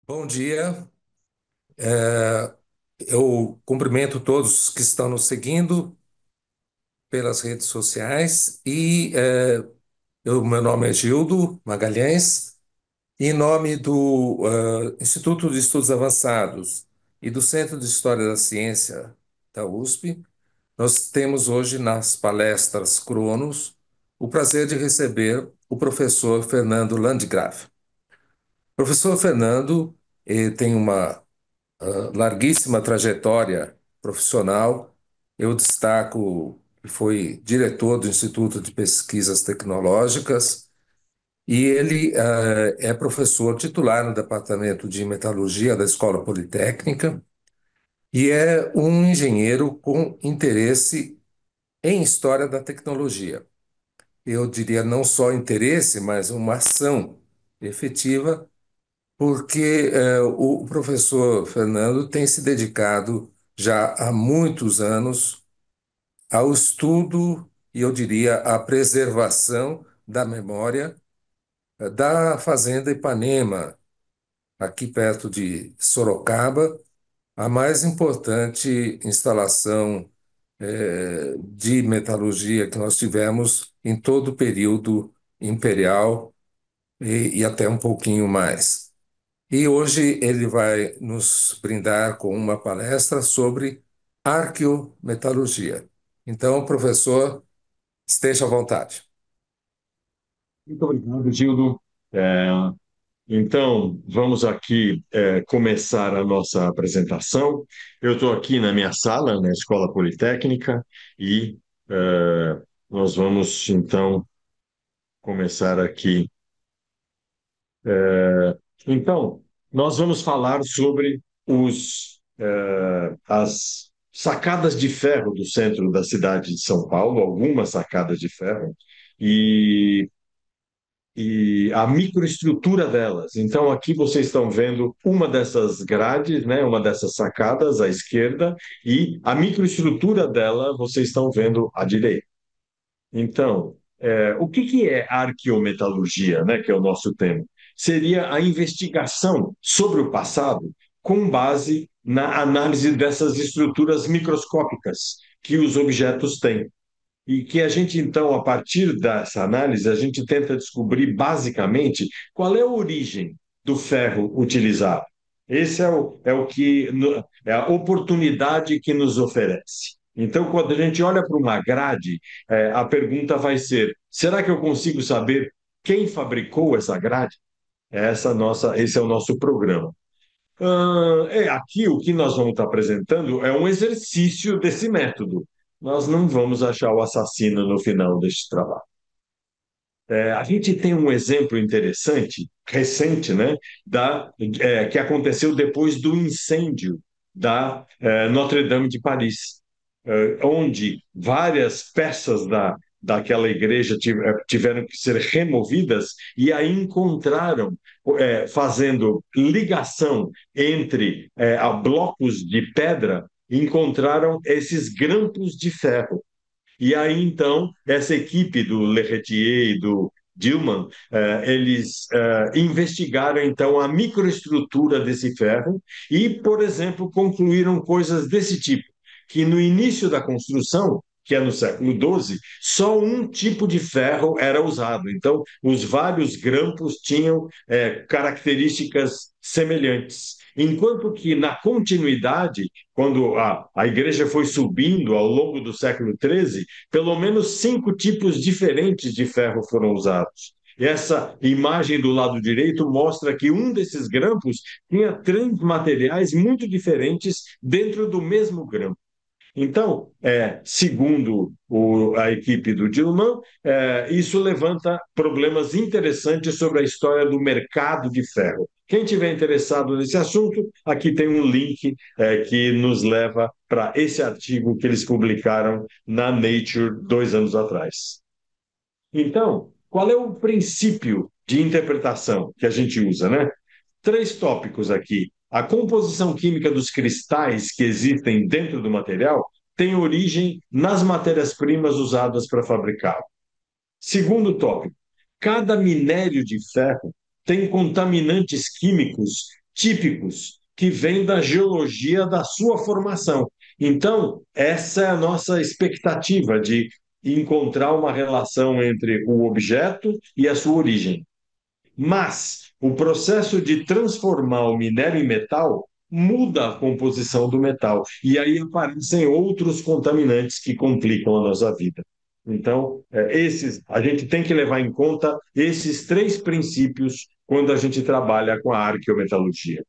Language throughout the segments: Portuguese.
Bom dia. É, eu cumprimento todos que estão nos seguindo pelas redes sociais meu nome é Gildo Magalhães e em nome do Instituto de Estudos Avançados e do Centro de História da Ciência da USP, nós temos hoje nas palestras Cronos o prazer de receber o professor Fernando Landgraf. O professor Fernando tem uma larguíssima trajetória profissional. Eu destaco que foi diretor do Instituto de Pesquisas Tecnológicas e ele é professor titular no Departamento de Metalurgia da Escola Politécnica e é um engenheiro com interesse em história da tecnologia. Eu diria não só interesse, mas uma ação efetiva porque o professor Fernando tem se dedicado já há muitos anos ao estudo e eu diria à preservação da memória da Fazenda Ipanema, aqui perto de Sorocaba, a mais importante instalação de metalurgia que nós tivemos em todo o período imperial e até um pouquinho mais. E hoje ele vai nos brindar com uma palestra sobre arqueometalurgia. Então, professor, esteja à vontade. Muito obrigado, Gildo. É, então, vamos aqui começar a nossa apresentação. Eu estou aqui na minha sala, na Escola Politécnica, e nós vamos, então, começar aqui. É, então, nós vamos falar sobre as sacadas de ferro do centro da cidade de São Paulo, algumas sacadas de ferro, e a microestrutura delas. Então, aqui vocês estão vendo uma dessas grades, né, uma dessas sacadas à esquerda, e a microestrutura dela vocês estão vendo à direita. Então, o que que é arqueometalurgia, né, que é o nosso tema? Seria a investigação sobre o passado com base na análise dessas estruturas microscópicas que os objetos têm. E que a gente, então, a partir dessa análise, a gente tenta descobrir basicamente qual é a origem do ferro utilizado. Esse é a oportunidade que nos oferece. Então, quando a gente olha para uma grade, a pergunta vai ser: será que eu consigo saber quem fabricou essa grade? Esse é o nosso programa. Aqui o que nós vamos estar apresentando é um exercício desse método. Nós não vamos achar o assassino no final deste trabalho. A gente tem um exemplo interessante, recente, né, que aconteceu depois do incêndio da Notre-Dame de Paris, onde várias peças daquela igreja tiveram que ser removidas e aí encontraram, fazendo ligação entre a blocos de pedra, encontraram esses grampos de ferro. E aí, então, essa equipe do Lerretier e do Dillman, eles investigaram, então, a microestrutura desse ferro e, por exemplo, concluíram coisas desse tipo, que no início da construção, que é no século XII, só um tipo de ferro era usado. Então, os vários grampos tinham características semelhantes. Enquanto que, na continuidade, quando a igreja foi subindo ao longo do século XIII, pelo menos 5 tipos diferentes de ferro foram usados. Essa imagem do lado direito mostra que um desses grampos tinha três materiais muito diferentes dentro do mesmo grampo. Então, segundo a equipe do Dilman, isso levanta problemas interessantes sobre a história do mercado de ferro. Quem tiver interessado nesse assunto, aqui tem um link que nos leva para esse artigo que eles publicaram na Nature 2 anos atrás. Então, qual é o princípio de interpretação que a gente usa, né? 3 tópicos aqui. A composição química dos cristais que existem dentro do material tem origem nas matérias-primas usadas para fabricá-lo. Segundo tópico, cada minério de ferro tem contaminantes químicos típicos que vêm da geologia da sua formação. Então, essa é a nossa expectativa de encontrar uma relação entre o objeto e a sua origem. Mas o processo de transformar o minério em metal muda a composição do metal. E aí aparecem outros contaminantes que complicam a nossa vida. Então, a gente tem que levar em conta esses três princípios quando a gente trabalha com a arqueometalurgia.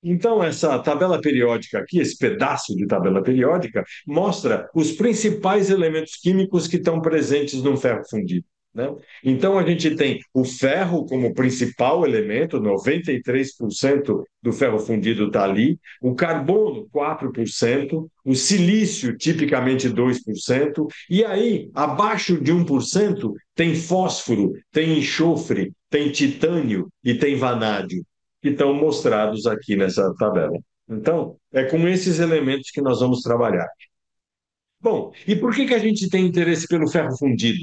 Então, essa tabela periódica aqui, esse pedaço de tabela periódica, mostra os principais elementos químicos que estão presentes no ferro fundido, né? Então, a gente tem o ferro como principal elemento, 93% do ferro fundido está ali, o carbono, 4%, o silício, tipicamente 2%, e aí, abaixo de 1%, tem fósforo, tem enxofre, tem titânio e tem vanádio que estão mostrados aqui nessa tabela. Então, é com esses elementos que nós vamos trabalhar. Bom, e por que a gente tem interesse pelo ferro fundido?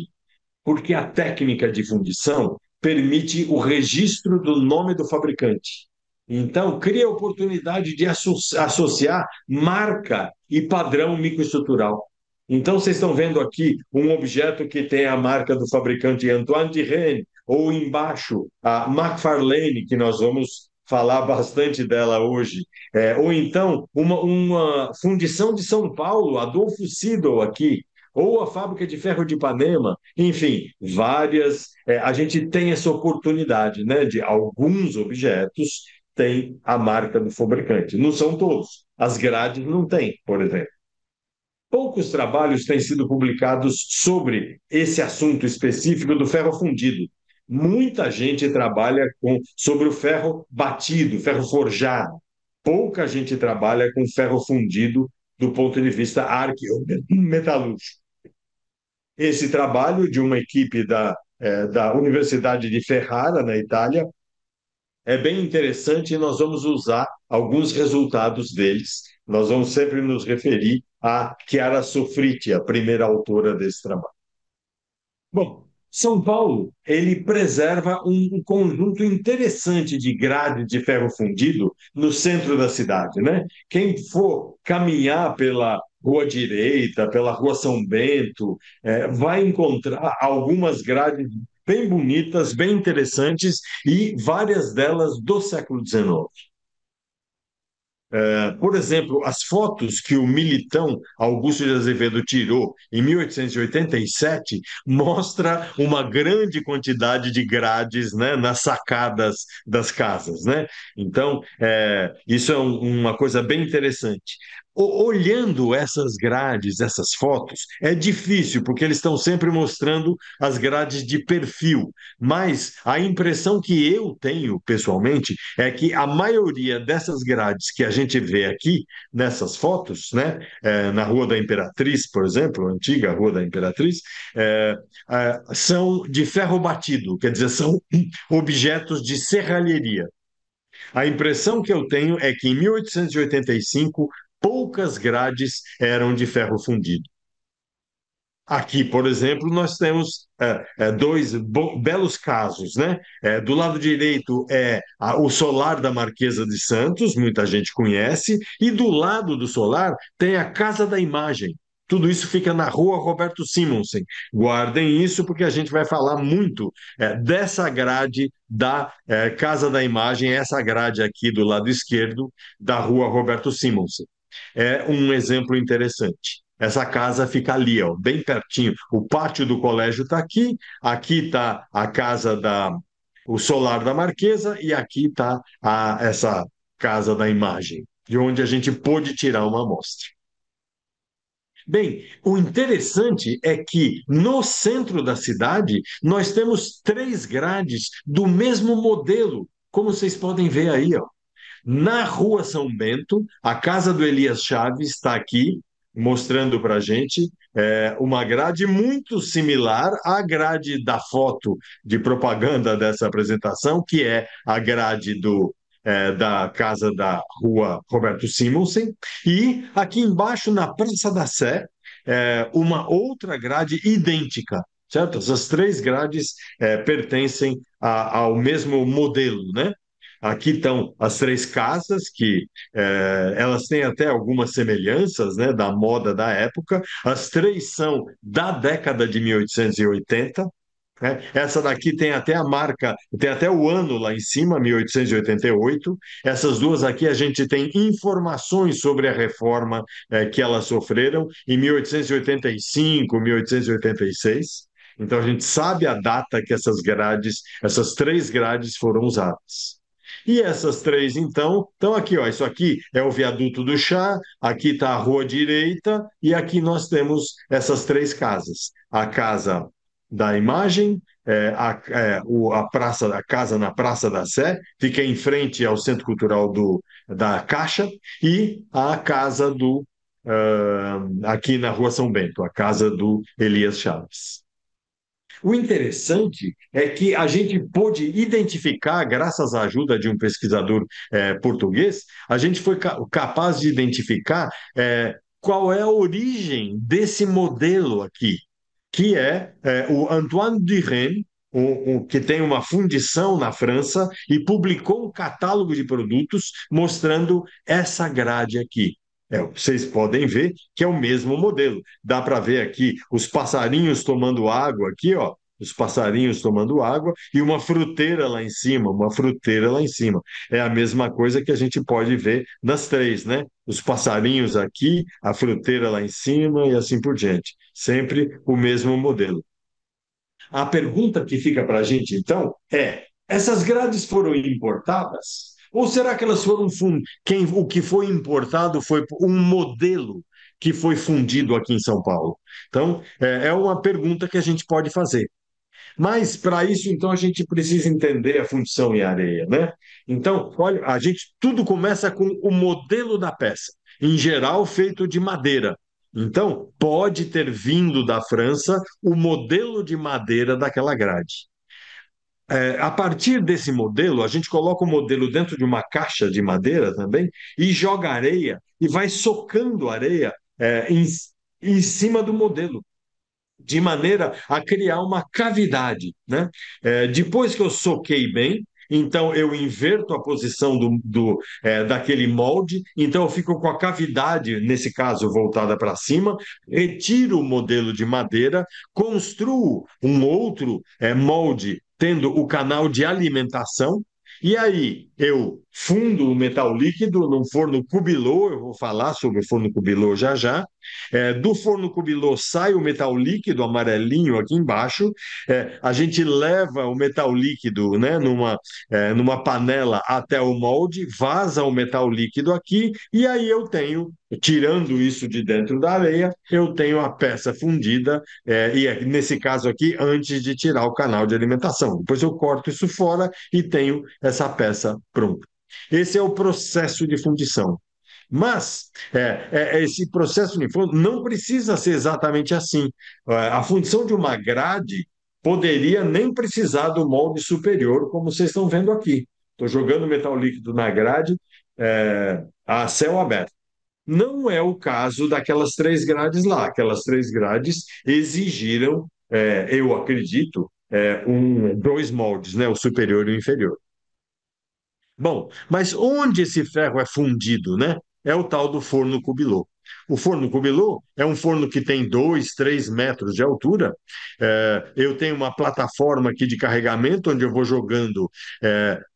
Porque a técnica de fundição permite o registro do nome do fabricante. Então, cria a oportunidade de associar marca e padrão microestrutural. Então, vocês estão vendo aqui um objeto que tem a marca do fabricante Antoine de Rene, ou embaixo a McFarlane, que nós vamos falar bastante dela hoje, ou então uma fundição de São Paulo, Adolfo Siedel aqui, ou a fábrica de ferro de Ipanema, enfim, várias. A gente tem essa oportunidade, né, de alguns objetos têm a marca do fabricante. Não são todos. As grades não têm, por exemplo. Poucos trabalhos têm sido publicados sobre esse assunto específico do ferro fundido. Muita gente trabalha sobre o ferro batido, ferro forjado. Pouca gente trabalha com ferro fundido do ponto de vista arqueometalúrgico. Esse trabalho de uma equipe da Universidade de Ferrara, na Itália, é bem interessante e nós vamos usar alguns resultados deles. Nós vamos sempre nos referir a Chiara Sofriti, a primeira autora desse trabalho. Bom, São Paulo, ele preserva um conjunto interessante de grades de ferro fundido no centro da cidade, né? Quem for caminhar pela Rua Direita, pela Rua São Bento, vai encontrar algumas grades bem bonitas, bem interessantes e várias delas do século XIX. Por exemplo, as fotos que o militão Augusto de Azevedo tirou em 1887 mostra uma grande quantidade de grades, né, nas sacadas das casas, né? Então, isso é uma coisa bem interessante. Olhando essas grades, essas fotos, é difícil, porque eles estão sempre mostrando as grades de perfil, mas a impressão que eu tenho, pessoalmente, é que a maioria dessas grades que a gente vê aqui nessas fotos, né, na Rua da Imperatriz, por exemplo, a antiga Rua da Imperatriz, são de ferro batido, quer dizer, são objetos de serralheria. A impressão que eu tenho é que em 1885 poucas grades eram de ferro fundido. Aqui, por exemplo, nós temos dois belos casos, né? Do lado direito o solar da Marquesa de Santos, muita gente conhece, e do lado do solar tem a Casa da Imagem. Tudo isso fica na Rua Roberto Simonsen. Guardem isso, porque a gente vai falar muito dessa grade da Casa da Imagem, essa grade aqui do lado esquerdo da Rua Roberto Simonsen. É um exemplo interessante. Essa casa fica ali, ó, bem pertinho. O pátio do colégio está aqui, aqui está a casa o solar da Marquesa e aqui está essa casa da imagem, de onde a gente pôde tirar uma amostra. Bem, o interessante é que no centro da cidade nós temos três grades do mesmo modelo, como vocês podem ver aí, ó. Na Rua São Bento, a casa do Elias Chaves está aqui, mostrando para a gente uma grade muito similar à grade da foto de propaganda dessa apresentação, que é a grade da casa da Rua Roberto Simonsen, e aqui embaixo, na Praça da Sé, uma outra grade idêntica. Certo? Essas três grades pertencem ao mesmo modelo, né? Aqui estão as três casas, que elas têm até algumas semelhanças, né, da moda da época. As três são da década de 1880. Né? Essa daqui tem até a marca, tem até o ano lá em cima, 1888. Essas duas aqui a gente tem informações sobre a reforma que elas sofreram em 1885, 1886. Então a gente sabe a data que essas três grades foram usadas. E essas três, então, estão aqui, ó. Isso aqui é o viaduto do Chá, aqui está a rua direita, e aqui nós temos essas três casas. A casa da imagem, a praça, a casa na Praça da Sé, fica em frente ao Centro Cultural da Caixa, e a casa aqui na Rua São Bento, a casa do Elias Chaves. O interessante é que a gente pôde identificar, graças à ajuda de um pesquisador português, a gente foi capaz de identificar qual é a origem desse modelo aqui, que é o Antoine Duren, que tem uma fundição na França e publicou um catálogo de produtos mostrando essa grade aqui. Vocês podem ver que é o mesmo modelo. Dá para ver aqui os passarinhos tomando água aqui, ó. Os passarinhos tomando água e uma fruteira lá em cima, uma fruteira lá em cima. É a mesma coisa que a gente pode ver nas três, né? Os passarinhos aqui, a fruteira lá em cima e assim por diante. Sempre o mesmo modelo. A pergunta que fica para a gente, então, é: essas grades foram importadas? Ou será que elas foram o que foi importado foi um modelo que foi fundido aqui em São Paulo? Então, é uma pergunta que a gente pode fazer. Mas para isso, então, a gente precisa entender a fundição em areia, né? Então, olha, a gente tudo começa com o modelo da peça, em geral feito de madeira. Então, pode ter vindo da França o modelo de madeira daquela grade. A partir desse modelo, a gente coloca o modelo dentro de uma caixa de madeira também e joga areia e vai socando areia em cima do modelo de maneira a criar uma cavidade, né? Depois que eu soquei bem, então eu inverto a posição daquele molde, então eu fico com a cavidade, nesse caso, voltada para cima, retiro o modelo de madeira, construo um outro molde tendo o canal de alimentação, e aí eu fundo o metal líquido num forno cubilô, eu vou falar sobre o forno cubilô já já. Do forno cubilô sai o metal líquido amarelinho aqui embaixo. A gente leva o metal líquido, né, numa panela até o molde, vaza o metal líquido aqui, e aí eu tenho, tirando isso de dentro da areia, eu tenho a peça fundida, e nesse caso aqui, antes de tirar o canal de alimentação. Depois eu corto isso fora e tenho essa peça pronta. Esse é o processo de fundição. Mas esse processo de fundição não precisa ser exatamente assim. A fundição de uma grade poderia nem precisar do molde superior, como vocês estão vendo aqui. Estou jogando metal líquido na grade a céu aberto. Não é o caso daquelas três grades lá. Aquelas três grades exigiram, eu acredito, dois moldes, né? O superior e o inferior. Bom, mas onde esse ferro é fundido, né? É o tal do forno cubilô. O forno cubilô é um forno que tem 2, 3 metros de altura. Eu tenho uma plataforma aqui de carregamento onde eu vou jogando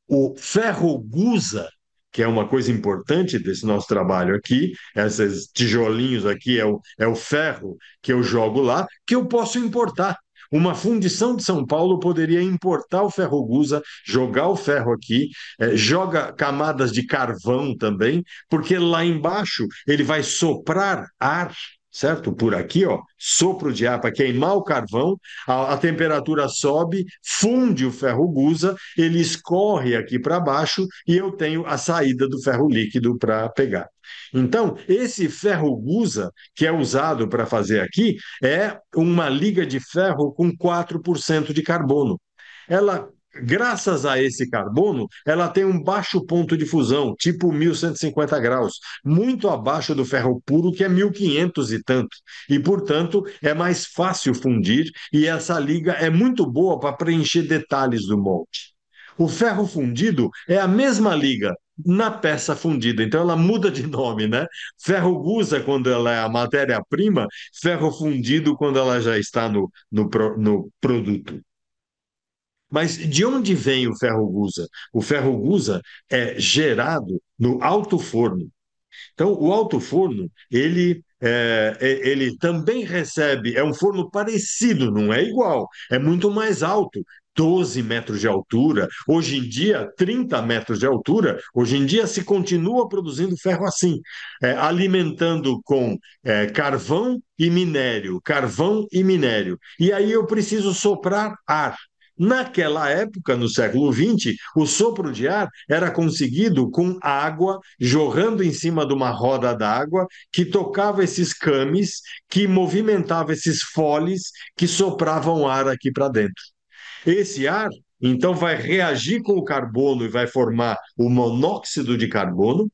o ferro gusa, que é uma coisa importante desse nosso trabalho aqui. Esses tijolinhos aqui é o ferro que eu jogo lá, que eu posso importar. Uma fundição de São Paulo poderia importar o ferro gusa, jogar o ferro aqui, joga camadas de carvão também, porque lá embaixo ele vai soprar ar, certo? Por aqui, ó, sopro de ar para queimar o carvão, a temperatura sobe, funde o ferro gusa, ele escorre aqui para baixo e eu tenho a saída do ferro líquido para pegar. Então, esse ferro gusa que é usado para fazer aqui é uma liga de ferro com 4% de carbono. Ela, graças a esse carbono, ela tem um baixo ponto de fusão, tipo 1150 graus, muito abaixo do ferro puro, que é 1500 e tanto. E, portanto, é mais fácil fundir e essa liga é muito boa para preencher detalhes do molde. O ferro fundido é a mesma liga na peça fundida, então ela muda de nome, né? Ferro gusa quando ela é a matéria-prima, ferro fundido quando ela já está no produto. Mas de onde vem o ferro gusa? O ferro gusa é gerado no alto forno. Então, o alto forno, ele também recebe, é um forno parecido, não é igual, é muito mais alto. 12 metros de altura, hoje em dia 30 metros de altura, hoje em dia se continua produzindo ferro assim, alimentando com carvão e minério, carvão e minério. E aí eu preciso soprar ar. Naquela época, no século XX, o sopro de ar era conseguido com água jorrando em cima de uma roda d'água que tocava esses cames, que movimentava esses foles que sopravam ar aqui para dentro. Esse ar, então, vai reagir com o carbono e vai formar o monóxido de carbono.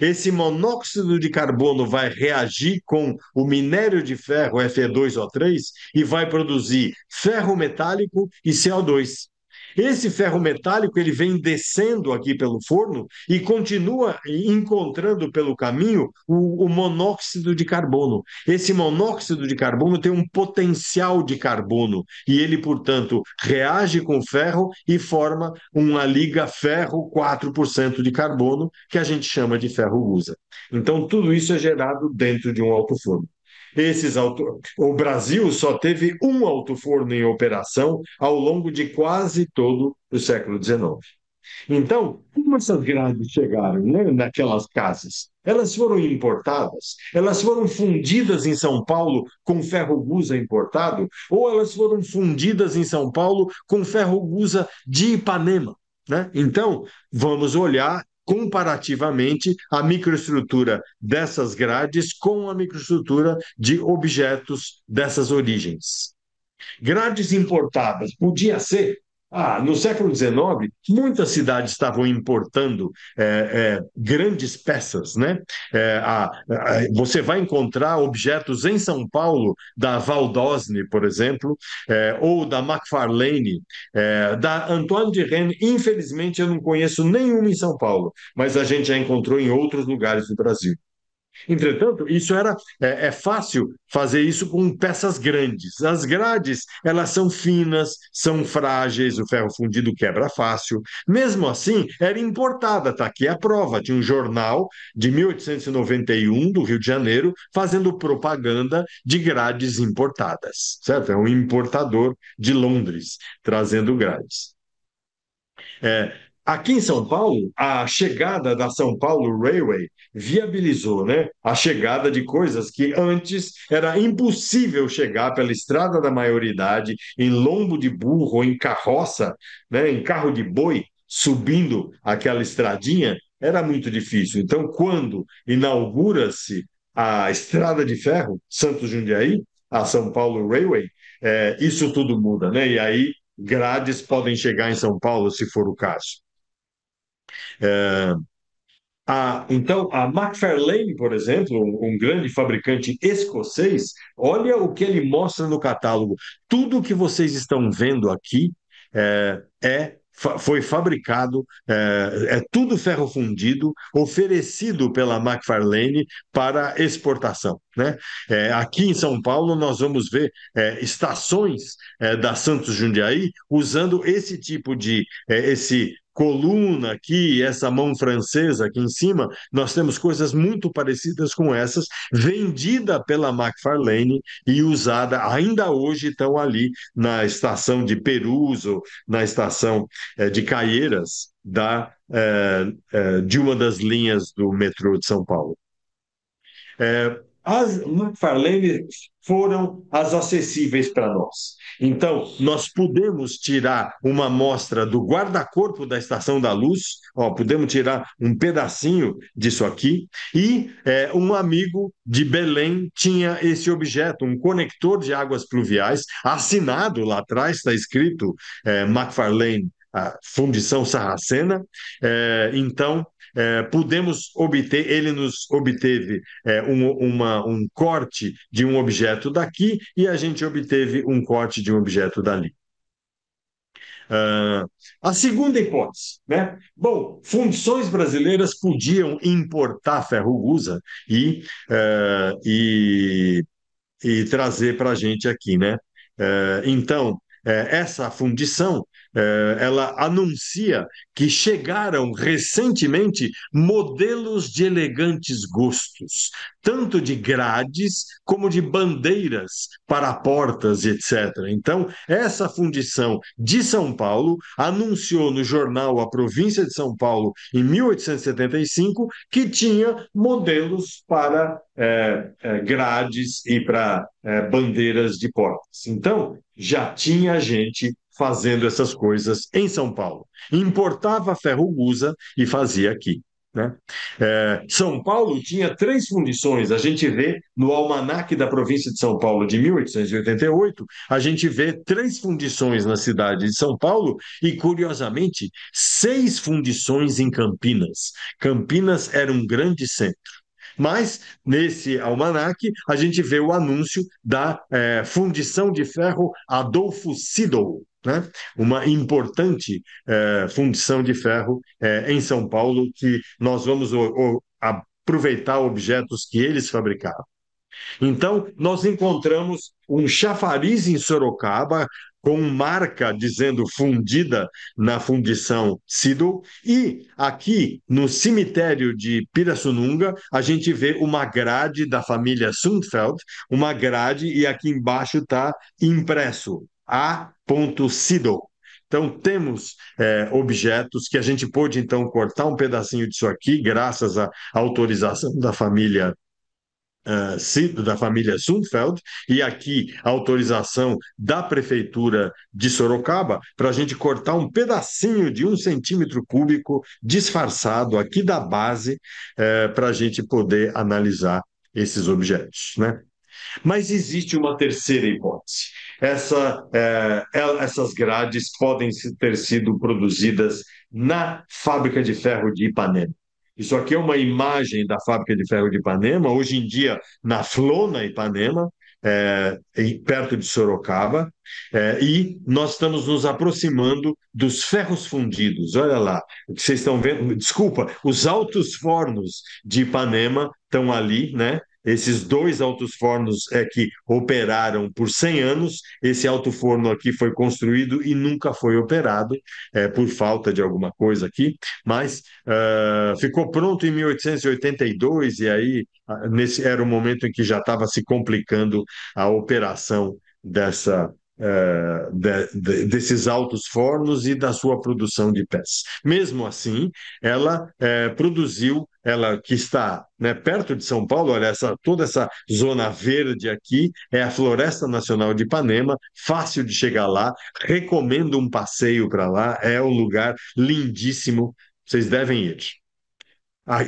Esse monóxido de carbono vai reagir com o minério de ferro, Fe2O3, e vai produzir ferro metálico e CO2. Esse ferro metálico ele vem descendo aqui pelo forno e continua encontrando pelo caminho o monóxido de carbono. Esse monóxido de carbono tem um potencial de carbono e ele, portanto, reage com ferro e forma uma liga ferro 4% de carbono, que a gente chama de ferro gusa. Então, tudo isso é gerado dentro de um alto-forno. O Brasil só teve um alto-forno em operação ao longo de quase todo o século XIX. Então, como essas grades chegaram, né, naquelas casas? Elas foram importadas? Elas foram fundidas em São Paulo com ferro gusa importado? Ou elas foram fundidas em São Paulo com ferro gusa de Ipanema? Né? Então, vamos olhar comparativamente a microestrutura dessas grades com a microestrutura de objetos dessas origens. Grades importadas, podia ser. No século XIX, muitas cidades estavam importando grandes peças, né? Você vai encontrar objetos em São Paulo da Valdosne, por exemplo, ou da McFarlane, da Antoine de Rennes. Infelizmente, eu não conheço nenhuma em São Paulo, mas a gente já encontrou em outros lugares do Brasil. Entretanto, é fácil fazer isso com peças grandes. As grades, elas são finas, são frágeis, o ferro fundido quebra fácil. Mesmo assim, era importada, está aqui a prova. Tinha um jornal de 1891 do Rio de Janeiro fazendo propaganda de grades importadas, certo? É um importador de Londres trazendo grades. É, Aqui em São Paulo, a chegada da São Paulo Railway viabilizou, né, a chegada de coisas que antes era impossível chegar pela estrada da maioridade, em lombo de burro, em carroça, né, em carro de boi, subindo aquela estradinha, era muito difícil. Então, quando inaugura-se a estrada de ferro Santos Jundiaí, a São Paulo Railway, isso tudo muda, né? E aí grades podem chegar em São Paulo, se for o caso. É, então, a McFarlane, por exemplo, um grande fabricante escocês, olha o que ele mostra no catálogo. Tudo que vocês estão vendo aqui foi fabricado, é tudo ferro fundido, oferecido pela McFarlane para exportação. Né? Aqui em São Paulo, nós vamos ver estações da Santos Jundiaí usando esse tipo esse coluna aqui, essa mão francesa aqui em cima, nós temos coisas muito parecidas com essas, vendida pela McFarlane e usada ainda hoje, estão ali na estação de Peruso, na estação de Caieiras, de uma das linhas do metrô de São Paulo. As McFarlane foram as acessíveis para nós. Então, nós podemos tirar uma amostra do guarda-corpo da Estação da Luz, podemos tirar um pedacinho disso aqui, e um amigo de Belém tinha esse objeto, um conector de águas pluviais, assinado lá atrás, está escrito McFarlane, a Fundição Sarracena. Então, pudemos obter, ele nos obteve um corte de um objeto daqui e a gente obteve um corte de um objeto dali. Ah, a segunda hipótese, né? Bom, fundições brasileiras podiam importar ferro-gusa e, eh, e e trazer para a gente aqui, né? Então, essa fundição, ela anuncia que chegaram recentemente modelos de elegantes gostos, tanto de grades como de bandeiras para portas, etc. Então, essa fundição de São Paulo anunciou no jornal A Província de São Paulo, em 1875, que tinha modelos para grades e para bandeiras de portas. Então, já tinha gente fazendo essas coisas em São Paulo. Importava ferro-gusa e fazia aqui. Né? São Paulo tinha três fundições. A gente vê no Almanaque da Província de São Paulo de 1888, a gente vê três fundições na cidade de São Paulo e, curiosamente, seis fundições em Campinas. Campinas era um grande centro. Mas, nesse almanaque, a gente vê o anúncio da fundição de ferro Adolfo Siddle, né? Uma importante fundição de ferro em São Paulo, que nós vamos aproveitar objetos que eles fabricavam. Então, nós encontramos um chafariz em Sorocaba, com marca dizendo fundida na fundição Sido, e aqui no cemitério de Pirassununga, a gente vê uma grade da família Sundfeld, uma grade, e aqui embaixo está impresso A. Sido. Então, temos objetos que a gente pôde, então, cortar um pedacinho disso aqui, graças à autorização da família da família Sundfeld, e aqui a autorização da Prefeitura de Sorocaba para a gente cortar um pedacinho de 1 centímetro cúbico disfarçado aqui da base para a gente poder analisar esses objetos, né? Mas existe uma terceira hipótese. Essas grades podem ter sido produzidas na fábrica de ferro de Ipanema. Isso aqui é uma imagem da fábrica de ferro de Ipanema, hoje em dia na Flona, Ipanema, perto de Sorocaba, e nós estamos nos aproximando dos ferros fundidos. Olha lá, o que vocês estão vendo, desculpa, os altos fornos de Ipanema estão ali, né? Esses dois altos fornos que operaram por 100 anos. Esse alto forno aqui foi construído e nunca foi operado, por falta de alguma coisa aqui, mas ficou pronto em 1882, e aí nesse era o momento em que já estava se complicando a operação desses altos fornos e da sua produção de peças. Mesmo assim, ela produziu, ela que está, né, perto de São Paulo, olha, toda essa zona verde aqui é a Floresta Nacional de Ipanema, fácil de chegar lá, recomendo um passeio para lá, é um lugar lindíssimo, vocês devem ir.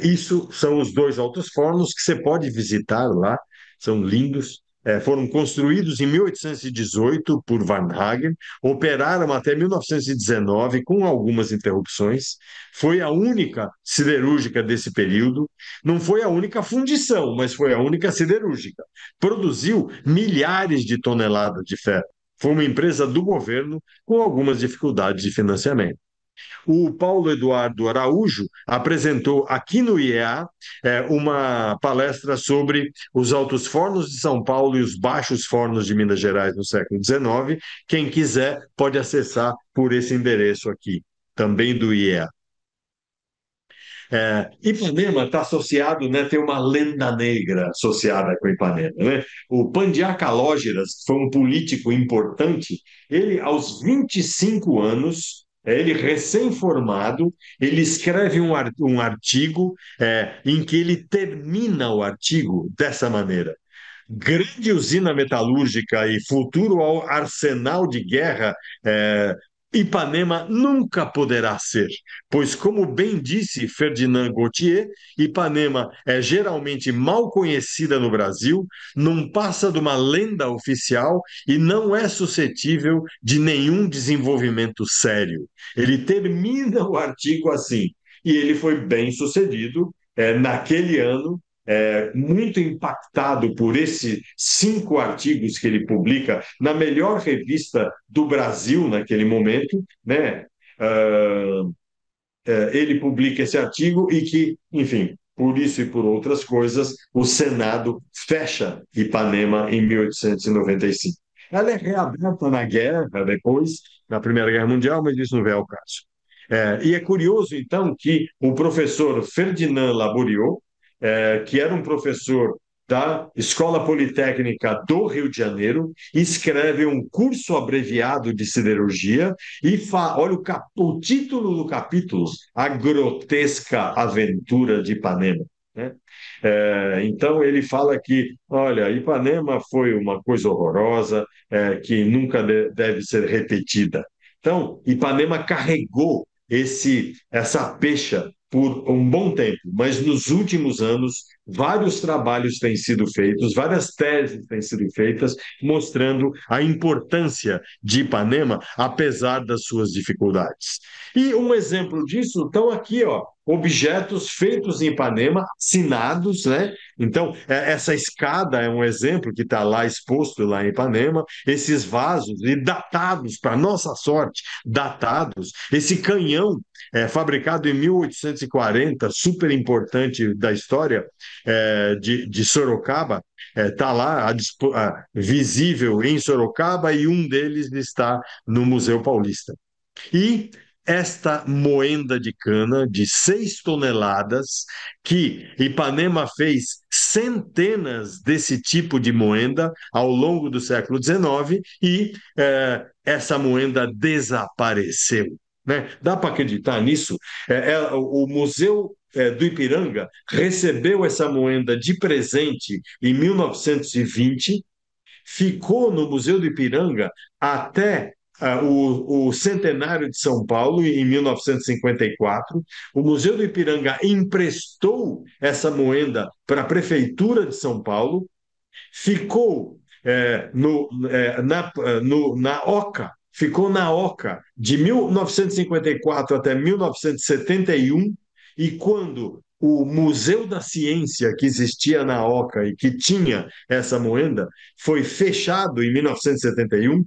Isso são os dois altos fornos que você pode visitar lá, são lindos. Foram construídos em 1818 por Varnhagen, operaram até 1919 com algumas interrupções. Foi a única siderúrgica desse período. Não foi a única fundição, mas foi a única siderúrgica. Produziu milhares de toneladas de ferro. Foi uma empresa do governo com algumas dificuldades de financiamento. O Paulo Eduardo Araújo apresentou aqui no IEA uma palestra sobre os altos fornos de São Paulo e os baixos fornos de Minas Gerais no século XIX. Quem quiser pode acessar por esse endereço aqui, também do IEA. Ipanema está associado, né, tem uma lenda negra associada com Ipanema, né? O Pandiá Calógeras, que foi um político importante, ele, aos 25 anos, ele recém-formado, ele escreve um artigo em que ele termina o artigo dessa maneira. Grande usina metalúrgica e futuro arsenal de guerra, Ipanema nunca poderá ser, pois, como bem disse Ferdinand Gautier, Ipanema é geralmente mal conhecida no Brasil, não passa de uma lenda oficial e não é suscetível de nenhum desenvolvimento sério. Ele termina o artigo assim, e ele foi bem sucedido naquele ano. muito impactado por esses 5 artigos que ele publica na melhor revista do Brasil naquele momento, né? Uh, ele publica esse artigo e que, enfim, por isso e por outras coisas, o Senado fecha Ipanema em 1895. Ela é reaberta na guerra, depois, na Primeira Guerra Mundial, mas isso não vem ao caso. E é curioso, então, que o professor Ferdinand Laboriot, que era um professor da Escola Politécnica do Rio de Janeiro, escreve um curso abreviado de siderurgia e olha o título do capítulo, A Grotesca Aventura de Ipanema. Né? Então ele fala que, olha, Ipanema foi uma coisa horrorosa, que nunca deve ser repetida. Então, Ipanema carregou essa pecha por um bom tempo, mas nos últimos anos vários trabalhos têm sido feitos, várias teses têm sido feitas, mostrando a importância de Ipanema, apesar das suas dificuldades. E um exemplo disso estão aqui, ó, objetos feitos em Ipanema, assinados, né? Então, essa escada é um exemplo que está lá exposto lá em Ipanema, esses vasos, e datados, para nossa sorte, datados, esse canhão fabricado em 1840, super importante da história de Sorocaba, está lá visível em Sorocaba e um deles está no Museu Paulista. E esta moenda de cana de 6 toneladas, que Ipanema fez centenas desse tipo de moenda ao longo do século XIX e essa moenda desapareceu. Né? Dá para acreditar nisso? O Museu do Ipiranga recebeu essa moenda de presente em 1920, ficou no Museu do Ipiranga até o centenário de São Paulo, em 1954. O Museu do Ipiranga emprestou essa moenda para a Prefeitura de São Paulo, ficou na Oca, ficou na Oca de 1954 até 1971, e quando o Museu da Ciência que existia na Oca e que tinha essa moenda foi fechado em 1971,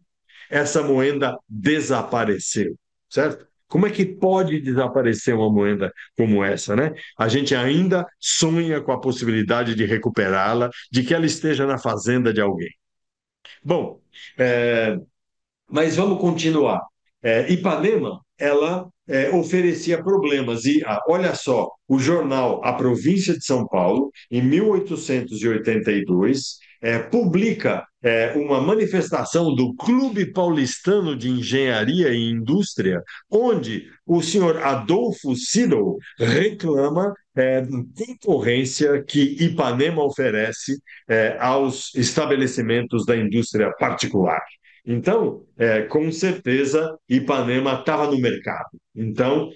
essa moenda desapareceu, certo? Como é que pode desaparecer uma moeda como essa, né? A gente ainda sonha com a possibilidade de recuperá-la, de que ela esteja na fazenda de alguém. Bom, é, mas vamos continuar. Ipanema, ela oferecia problemas. E olha só, o jornal A Província de São Paulo, em 1882, publica uma manifestação do Clube Paulistano de Engenharia e Indústria, onde o senhor Adolfo Siddle reclama da concorrência que Ipanema oferece aos estabelecimentos da indústria particular. Então, com certeza, Ipanema estava no mercado. Então,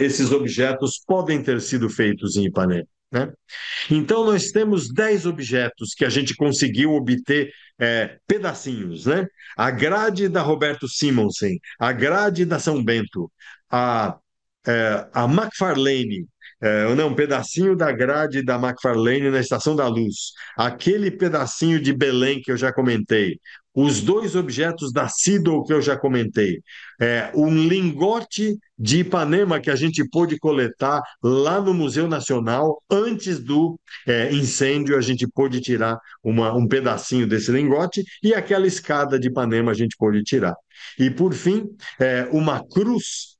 esses objetos podem ter sido feitos em Ipanema. Né? Então, nós temos 10 objetos que a gente conseguiu obter pedacinhos. Né? A grade da Roberto Simonsen, a grade da São Bento, a, a McFarlane, não, um pedacinho da grade da McFarlane na Estação da Luz, aquele pedacinho de Belém que eu já comentei, os 2 objetos da Seedle que eu já comentei, um lingote de Ipanema que a gente pôde coletar lá no Museu Nacional, antes do incêndio, a gente pôde tirar um pedacinho desse lingote, e aquela escada de Ipanema a gente pôde tirar. E, por fim, uma cruz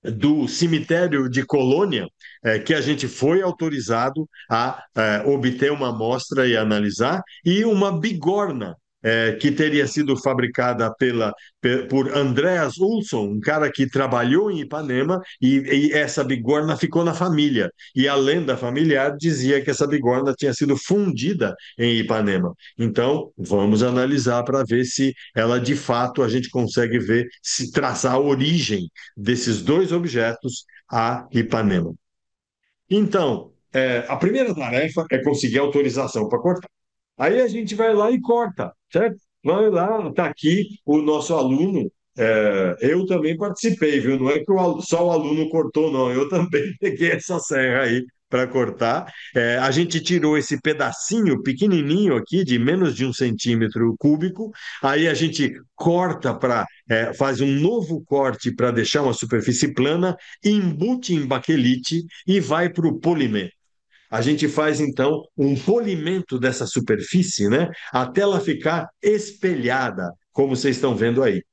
do cemitério de Colônia, que a gente foi autorizado a obter uma amostra e analisar, e uma bigorna, que teria sido fabricada por Andreas Ulsson, um cara que trabalhou em Ipanema, e essa bigorna ficou na família. E a lenda familiar dizia que essa bigorna tinha sido fundida em Ipanema. Então, vamos analisar para ver se ela, de fato, a gente consegue ver, se traçar a origem desses 2 objetos a Ipanema. Então, a primeira tarefa é conseguir autorização para cortar. Aí a gente vai lá e corta, certo? Vai lá, está aqui o nosso aluno. Eu também participei, viu? Não é que só o aluno cortou, não. Eu também peguei essa serra aí para cortar. A gente tirou esse pedacinho pequenininho aqui, de menos de 1 centímetro cúbico, aí a gente corta faz um novo corte para deixar uma superfície plana, embute em baquelite e vai para o polimento. A gente faz então um polimento dessa superfície, né, até ela ficar espelhada, como vocês estão vendo aí.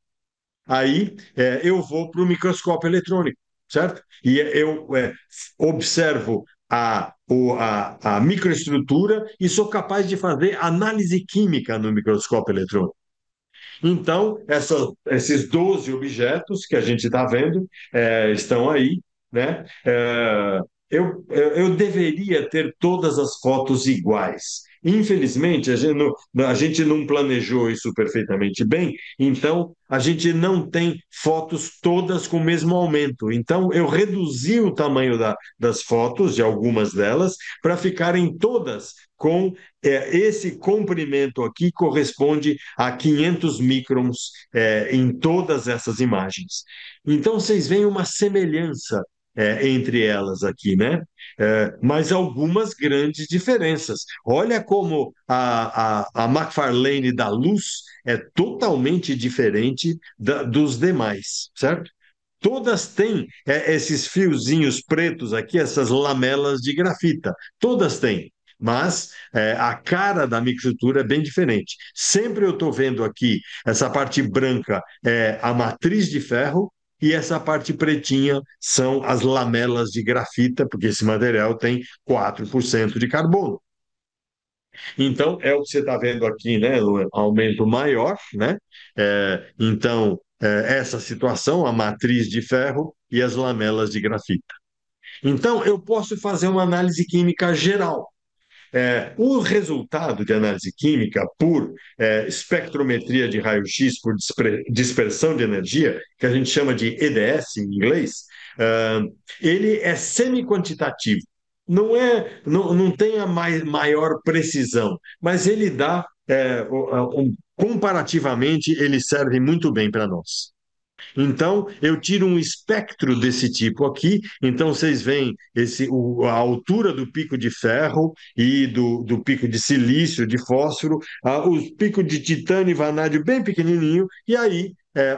Aí eu vou para o microscópio eletrônico, certo? E eu observo a microestrutura e sou capaz de fazer análise química no microscópio eletrônico. Então, esses 12 objetos que a gente está vendo estão aí, né? Eu deveria ter todas as fotos iguais. Infelizmente, a gente não planejou isso perfeitamente bem, então a gente não tem fotos todas com o mesmo aumento. Então, eu reduzi o tamanho das fotos, de algumas delas, para ficarem todas com esse comprimento aqui corresponde a 500 microns em todas essas imagens. Então, vocês veem uma semelhança entre elas aqui, né? Mas algumas grandes diferenças. Olha como a McFarlane da luz é totalmente diferente dos demais, certo? Todas têm esses fiozinhos pretos aqui, essas lamelas de grafita. Todas têm. Mas a cara da microestrutura é bem diferente. Sempre eu estou vendo aqui essa parte branca é a matriz de ferro e essa parte pretinha são as lamelas de grafita, porque esse material tem 4% de carbono. Então, é o que você está vendo aqui, né? O aumento maior, né? Então, essa situação, a matriz de ferro e as lamelas de grafita. Então, eu posso fazer uma análise química geral. O resultado de análise química por espectrometria de raio-x, por dispersão de energia, que a gente chama de EDS em inglês, ele é semi-quantitativo. Não tem a maior precisão, mas ele dá, comparativamente, ele serve muito bem para nós. Então, eu tiro um espectro desse tipo aqui. Então, vocês veem a altura do pico de ferro e do pico de silício, de fósforo, o pico de titânio e vanádio bem pequenininho, e aí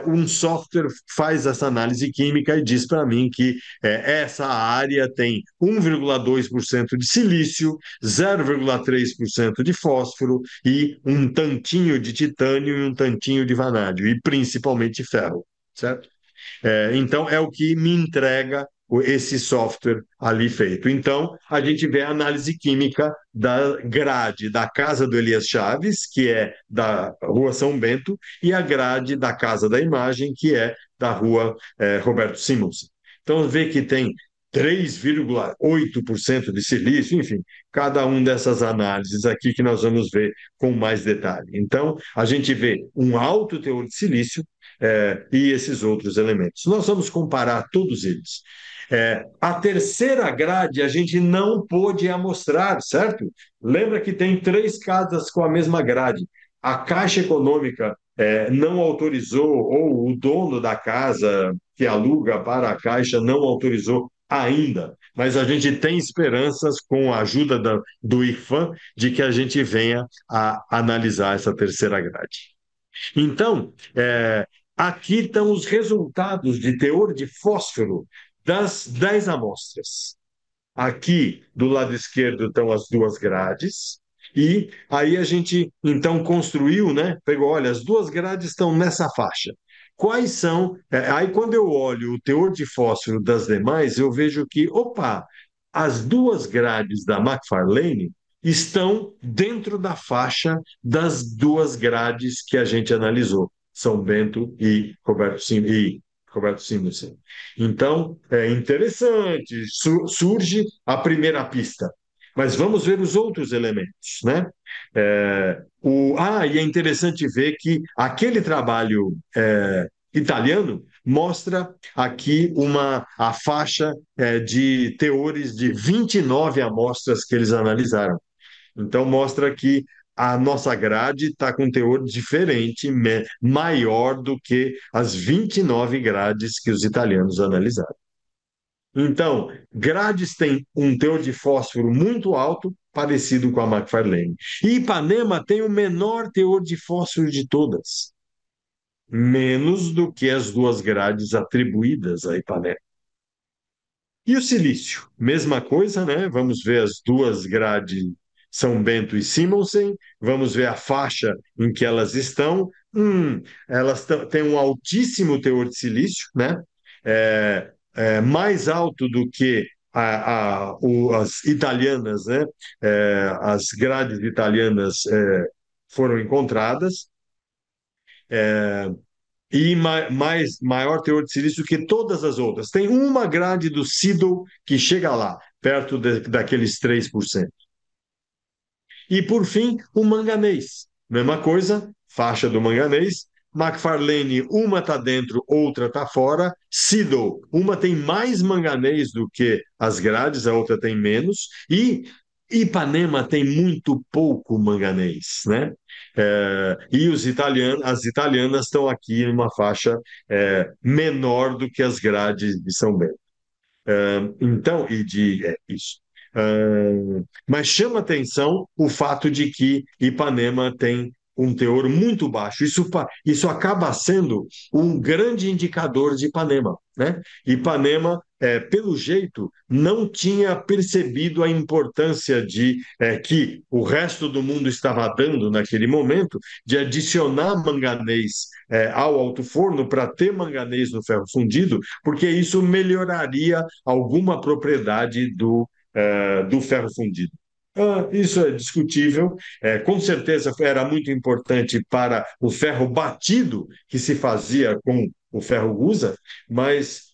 um software faz essa análise química e diz para mim que essa área tem 1,2% de silício, 0,3% de fósforo e um tantinho de titânio e um tantinho de vanádio, e principalmente ferro, certo? Então, é o que me entrega esse software ali feito. Então, a gente vê a análise química da grade da casa do Elias Chaves, que é da Rua São Bento, e a grade da Casa da Imagem, que é da Rua Roberto Simonsen. Então, vê que tem 3,8% de silício, enfim, cada uma dessas análises aqui que nós vamos ver com mais detalhe. Então, a gente vê um alto teor de silício, e esses outros elementos. Nós vamos comparar todos eles. A terceira grade a gente não pôde amostrar, certo? Lembra que tem 3 casas com a mesma grade. A Caixa Econômica não autorizou, ou o dono da casa que aluga para a Caixa não autorizou ainda. Mas a gente tem esperanças, com a ajuda do IFAM, de que a gente venha a analisar essa terceira grade. Então, aqui estão os resultados de teor de fósforo das 10 amostras. Aqui, do lado esquerdo, estão as duas grades. E aí a gente, então, construiu, né? Pegou, olha, as duas grades estão nessa faixa. Quais são? Aí, quando eu olho o teor de fósforo das demais, eu vejo que, opa, as duas grades da McFarlane estão dentro da faixa das duas grades que a gente analisou, São Bento e Roberto Simonsen. Então, é interessante, surge a primeira pista. Mas vamos ver os outros elementos, né? E é interessante ver que aquele trabalho italiano mostra aqui a faixa de teores de 29 amostras que eles analisaram. Então, mostra que a nossa grade está com um teor diferente, maior do que as 29 grades que os italianos analisaram. Então, grades tem um teor de fósforo muito alto, parecido com a McFarlane. E Ipanema tem o menor teor de fósforo de todas, menos do que as duas grades atribuídas a Ipanema. E o silício? Mesma coisa, né? Vamos ver as duas grades São Bento e Simonsen, vamos ver a faixa em que elas estão. Elas têm um altíssimo teor de silício, né? Mais alto do que as italianas, né? As grades italianas foram encontradas. E maior teor de silício que todas as outras. Tem uma grade do Seedle que chega lá, perto daqueles 3%. E, por fim, o manganês. Mesma coisa, faixa do manganês. McFarlane, uma está dentro, outra está fora. Seedle, uma tem mais manganês do que as grades, a outra tem menos. E Ipanema tem muito pouco manganês, né? E as italianas estão aqui em uma faixa menor do que as grades de São Bento. Então, isso. Mas chama atenção o fato de que Ipanema tem um teor muito baixo. Isso acaba sendo um grande indicador de Ipanema, né? Ipanema, pelo jeito, não tinha percebido a importância que o resto do mundo estava dando naquele momento de adicionar manganês ao alto forno para ter manganês no ferro fundido, porque isso melhoraria alguma propriedade do ferro fundido. Isso é discutível, com certeza era muito importante para o ferro batido que se fazia com o ferro gusa, mas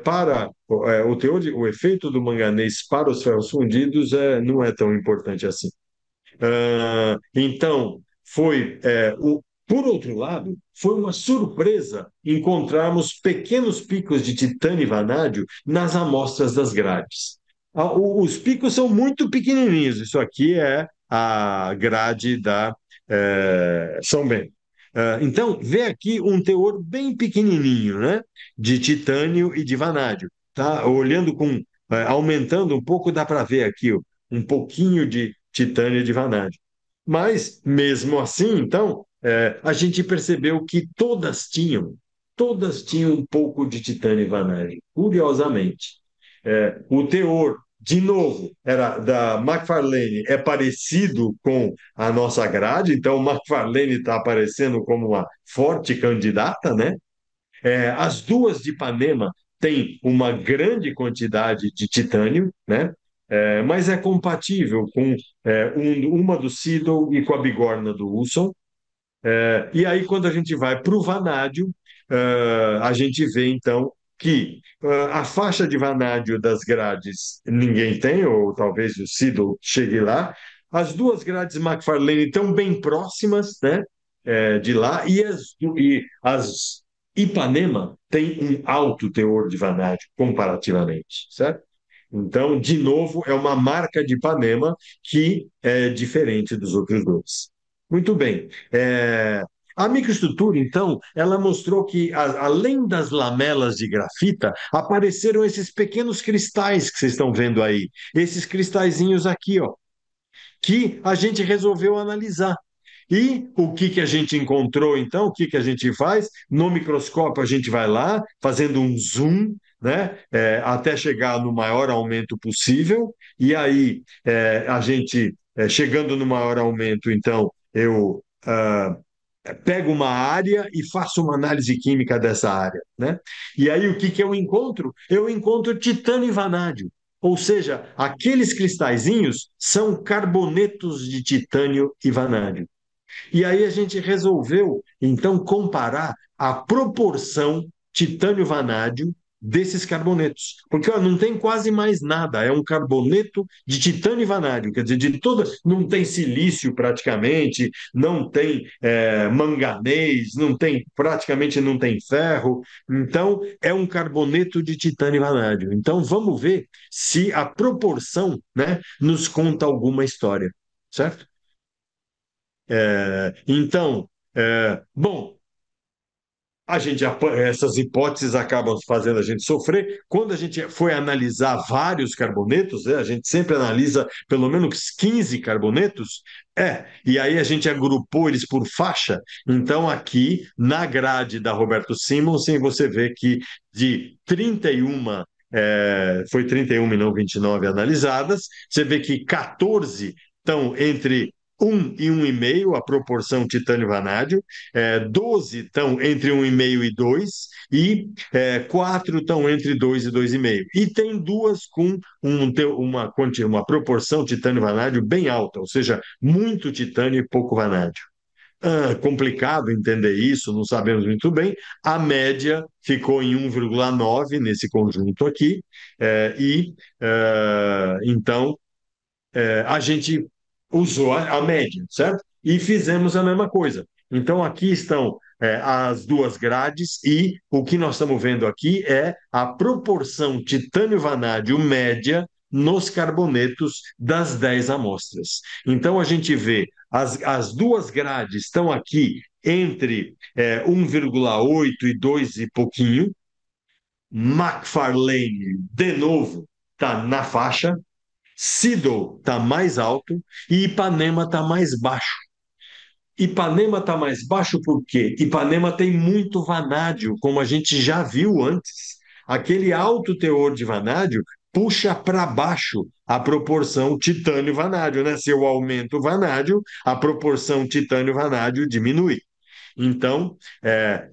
para o efeito do manganês para os ferros fundidos não é tão importante assim. Então, por outro lado, foi uma surpresa encontrarmos pequenos picos de titânio e vanádio nas amostras das grades. Os picos são muito pequenininhos. Isso aqui é a grade da São Bento. Então, vê aqui um teor bem pequenininho, né, de titânio e de vanádio. Tá? Olhando aumentando um pouco, dá para ver aqui ó, um pouquinho de titânio e de vanádio. Mas, mesmo assim, então, a gente percebeu que todas tinham um pouco de titânio e vanádio, curiosamente. O teor, de novo, era da McFarlane, é parecido com a nossa grade, então o McFarlane está aparecendo como uma forte candidata, né? As duas de Ipanema têm uma grande quantidade de titânio, né? Mas é compatível com uma do Seedle e com a bigorna do Wilson. E aí, quando a gente vai para o vanádio, a gente vê então que a faixa de vanádio das grades ninguém tem, ou talvez o Seedle chegue lá. As duas grades McFarlane estão bem próximas, né, de lá, e as Ipanema têm um alto teor de vanádio comparativamente, certo? Então, de novo, é uma marca de Ipanema que é diferente dos outros dois. Muito bem. A microestrutura, então, ela mostrou que, além das lamelas de grafita, apareceram esses pequenos cristais que vocês estão vendo aí. Esses cristalzinhos aqui, ó, que a gente resolveu analisar. E o que que a gente encontrou, então? O que que a gente faz? No microscópio, a gente vai lá, fazendo um zoom, né, até chegar no maior aumento possível. E aí, a gente, chegando no maior aumento, então, eu pego uma área e faço uma análise química dessa área, né? E aí, o que que eu encontro? Eu encontro titânio e vanádio. Ou seja, aqueles cristalzinhos são carbonetos de titânio e vanádio. E aí a gente resolveu, então, comparar a proporção titânio-vanádio desses carbonetos. Porque ó, não tem quase mais nada, é um carboneto de titânio e vanádio, quer dizer, de toda, não tem silício praticamente, não tem manganês, praticamente não tem ferro, então é um carboneto de titânio e vanádio. Então vamos ver se a proporção, né, nos conta alguma história, certo? Então, bom, essas hipóteses acabam fazendo a gente sofrer. Quando a gente foi analisar vários carbonetos, né, a gente sempre analisa pelo menos 15 carbonetos, e aí a gente agrupou eles por faixa. Então, aqui na grade da Roberto Simonsen, você vê que de 31, foi 31 e não 29 analisadas, você vê que 14 estão entre 1 e 1,5, a proporção titânio-vanádio, 12 estão entre 1,5 e 2, e 4 estão entre 2 e 2,5. E tem duas com uma proporção titânio-vanádio bem alta, ou seja, muito titânio e pouco vanádio. Complicado entender isso, não sabemos muito bem. A média ficou em 1,9 nesse conjunto aqui, então a gente usou a média, certo? E fizemos a mesma coisa. Então, aqui estão as duas grades, e o que nós estamos vendo aqui é a proporção titânio-vanádio média nos carbonetos das 10 amostras. Então, a gente vê as duas grades estão aqui entre 1,8 e 2 e pouquinho. McFarlane, de novo, está na faixa. Siddle está mais alto e Ipanema está mais baixo. Ipanema está mais baixo por quê? Ipanema tem muito vanádio, como a gente já viu antes. Aquele alto teor de vanádio puxa para baixo a proporção titânio-vanádio, né? Se eu aumento o vanádio, a proporção titânio-vanádio diminui. Então,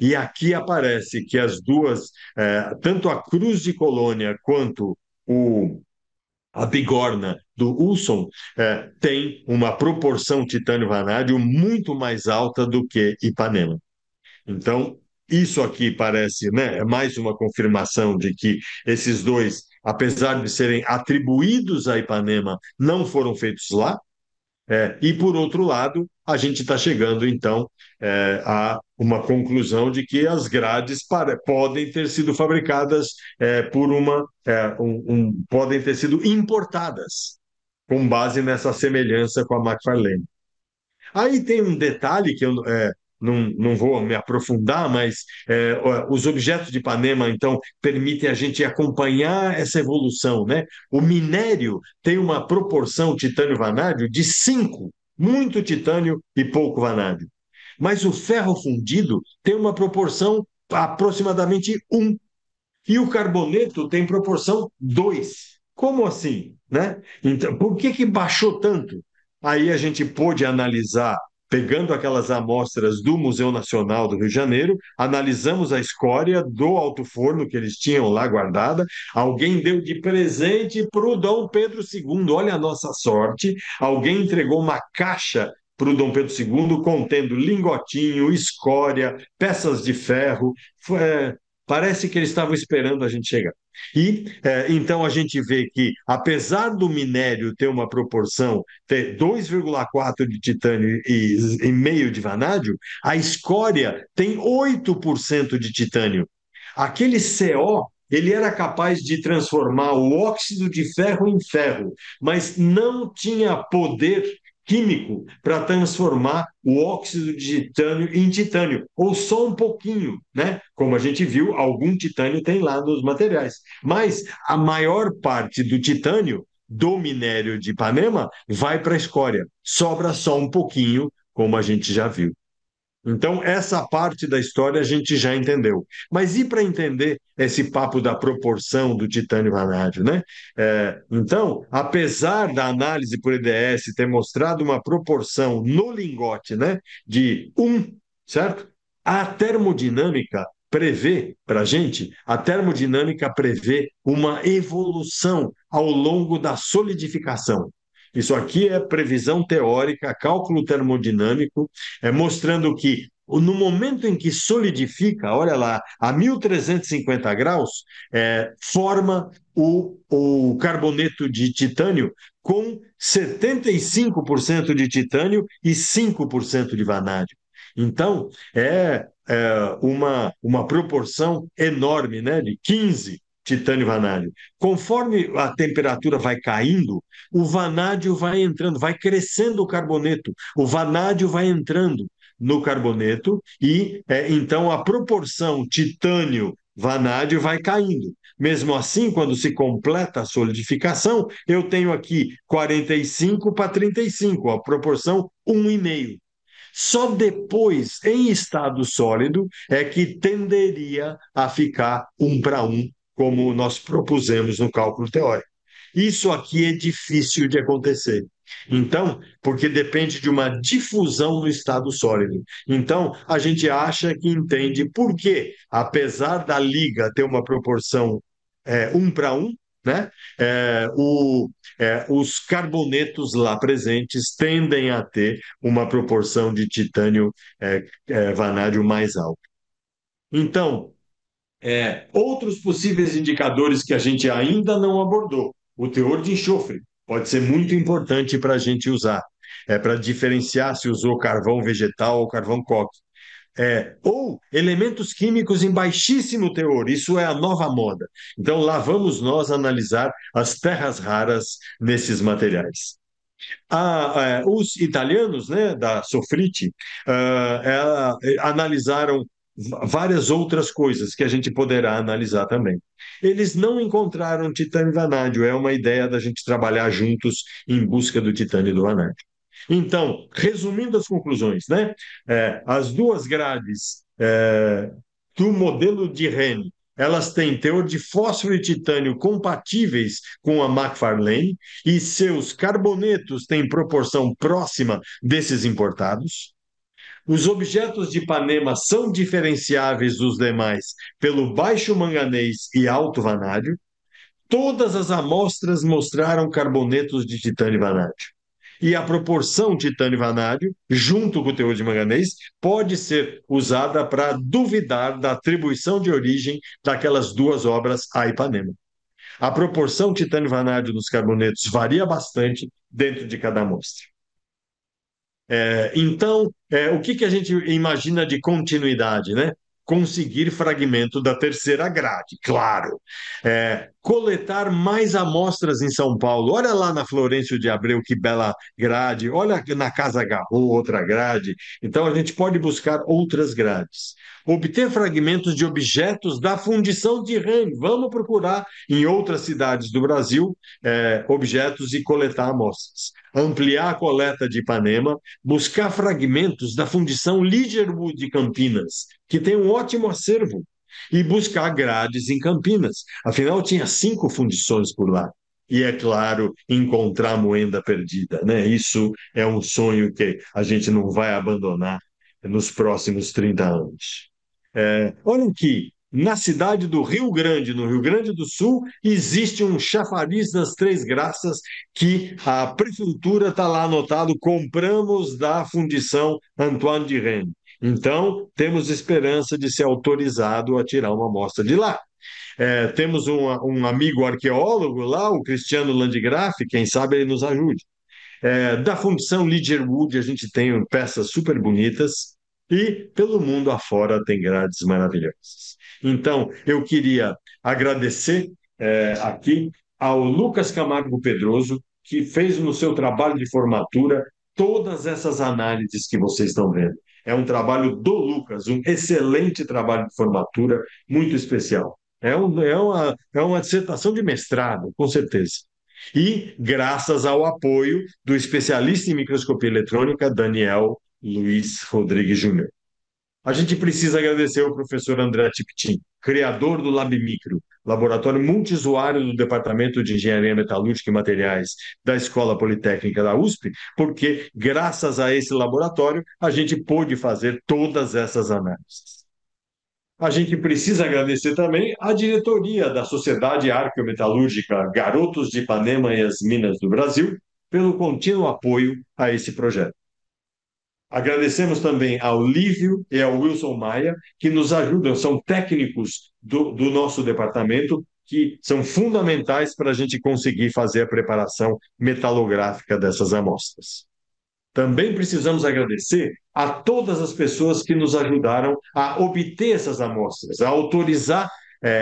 e aqui aparece que as duas, tanto a Cruz de Colônia quanto a bigorna do Ulson tem uma proporção titânio-vanádio muito mais alta do que Ipanema. Então, isso aqui parece, né, é mais uma confirmação de que esses dois, apesar de serem atribuídos a Ipanema, não foram feitos lá. E, por outro lado, a gente está chegando, então, a uma conclusão de que as grades podem ter sido fabricadas podem ter sido importadas, com base nessa semelhança com a McFarlane. Aí tem um detalhe que eu não vou me aprofundar, mas os objetos de Ipanema, então, permitem a gente acompanhar essa evolução, né? O minério tem uma proporção titânio-vanádio de 5, muito titânio e pouco vanádio. Mas o ferro fundido tem uma proporção aproximadamente 1, e o carboneto tem proporção 2. Como assim, né? Então, por que que baixou tanto? Aí a gente pôde analisar, pegando aquelas amostras do Museu Nacional do Rio de Janeiro, analisamos a escória do alto forno que eles tinham lá guardada. Alguém deu de presente para o Dom Pedro II. Olha a nossa sorte. Alguém entregou uma caixa para o Dom Pedro II contendo lingotinho, escória, peças de ferro. Parece que eles estavam esperando a gente chegar. E então a gente vê que, apesar do minério ter uma proporção, ter 2,4 de titânio e meio de vanádio, a escória tem 8% de titânio. Aquele CO, ele era capaz de transformar o óxido de ferro em ferro, mas não tinha poder químico para transformar o óxido de titânio em titânio, ou só um pouquinho, né? Como a gente viu, algum titânio tem lá nos materiais. Mas a maior parte do titânio do minério de Ipanema vai para a escória. Sobra só um pouquinho, como a gente já viu. Então, essa parte da história a gente já entendeu. Mas e para entender esse papo da proporção do titânio-vanádio, né? Então, apesar da análise por EDS ter mostrado uma proporção no lingote, né, de 1, certo? A termodinâmica prevê, para a gente, a termodinâmica prevê uma evolução ao longo da solidificação. Isso aqui é previsão teórica, cálculo termodinâmico, mostrando que no momento em que solidifica, olha lá, a 1350 graus, forma o carboneto de titânio com 75% de titânio e 5% de vanádio. Então, uma proporção enorme, né, de 15 titânio e vanádio. Conforme a temperatura vai caindo, o vanádio vai entrando, vai crescendo o carboneto, o vanádio vai entrando. no carboneto e então a proporção titânio-vanádio vai caindo. Mesmo assim, quando se completa a solidificação, eu tenho aqui 45 para 35, a proporção 1,5. Só depois, em estado sólido, é que tenderia a ficar 1 para 1, como nós propusemos no cálculo teórico. Isso aqui é difícil de acontecer. Então, porque depende de uma difusão no estado sólido. Então, a gente acha que entende por que, apesar da liga ter uma proporção 1 para 1, né? Os carbonetos lá presentes tendem a ter uma proporção de titânio vanádio mais alta. Então, outros possíveis indicadores que a gente ainda não abordou. O teor de enxofre pode ser muito importante para a gente usar, para diferenciar se usou carvão vegetal ou carvão coque. Ou elementos químicos em baixíssimo teor, isso é a nova moda. Então, lá vamos nós analisar as terras raras nesses materiais. Os italianos, né, da Sofriti, analisaram várias outras coisas que a gente poderá analisar também. Eles não encontraram titânio e vanádio, é uma ideia da gente trabalhar juntos em busca do titânio e do vanádio. Então, resumindo as conclusões, né? As duas grades do modelo de Rennes, elas têm teor de fósforo e titânio compatíveis com a McFarlane e seus carbonetos têm proporção próxima desses importados. Os objetos de Ipanema são diferenciáveis dos demais pelo baixo manganês e alto vanádio. Todas as amostras mostraram carbonetos de titânio e vanádio. E a proporção titânio-vanádio, junto com o teor de manganês, pode ser usada para duvidar da atribuição de origem daquelas duas obras a Ipanema. A proporção titânio-vanádio nos carbonetos varia bastante dentro de cada amostra. Então, o que a gente imagina de continuidade, né? Conseguir fragmento da terceira grade, claro. Coletar mais amostras em São Paulo. Olha lá na Florencio de Abreu, que bela grade. Olha na Casa Garro, outra grade. Então, a gente pode buscar outras grades. Obter fragmentos de objetos da fundição de Rennes. Vamos procurar em outras cidades do Brasil objetos e coletar amostras. Ampliar a coleta de Ipanema, buscar fragmentos da fundição Ligerwood de Campinas, que tem um ótimo acervo, e buscar grades em Campinas. Afinal, tinha 5 fundições por lá. E, é claro, encontrar a moenda perdida, né? Isso é um sonho que a gente não vai abandonar nos próximos 30 anos. Olha aqui, na cidade do Rio Grande, no Rio Grande do Sul, existe um chafariz das Três Graças que a prefeitura está lá anotado, compramos da fundição Antoine de Rennes. Então, temos esperança de ser autorizado a tirar uma amostra de lá. Temos um amigo arqueólogo lá, o Cristiano Landgraf, quem sabe ele nos ajude. Da fundição Ligerwood, a gente tem peças super bonitas e pelo mundo afora tem grades maravilhosas. Então, eu queria agradecer aqui ao Lucas Camargo Pedroso, que fez no seu trabalho de formatura todas essas análises que vocês estão vendo. É um trabalho do Lucas, um excelente trabalho de formatura, muito especial. É uma dissertação de mestrado, com certeza. E graças ao apoio do especialista em microscopia eletrônica, Daniel Luiz Rodrigues Júnior. A gente precisa agradecer ao professor André Tiptin, criador do LabMicro, laboratório multiusuário do Departamento de Engenharia Metalúrgica e Materiais da Escola Politécnica da USP, porque, graças a esse laboratório, a gente pôde fazer todas essas análises. A gente precisa agradecer também à diretoria da Sociedade Arqueometalúrgica Garotos de Ipanema e as Minas do Brasil pelo contínuo apoio a esse projeto. Agradecemos também ao Lívio e ao Wilson Maia, que nos ajudam, são técnicos do nosso departamento, que são fundamentais para a gente conseguir fazer a preparação metalográfica dessas amostras. Também precisamos agradecer a todas as pessoas que nos ajudaram a obter essas amostras, a autorizar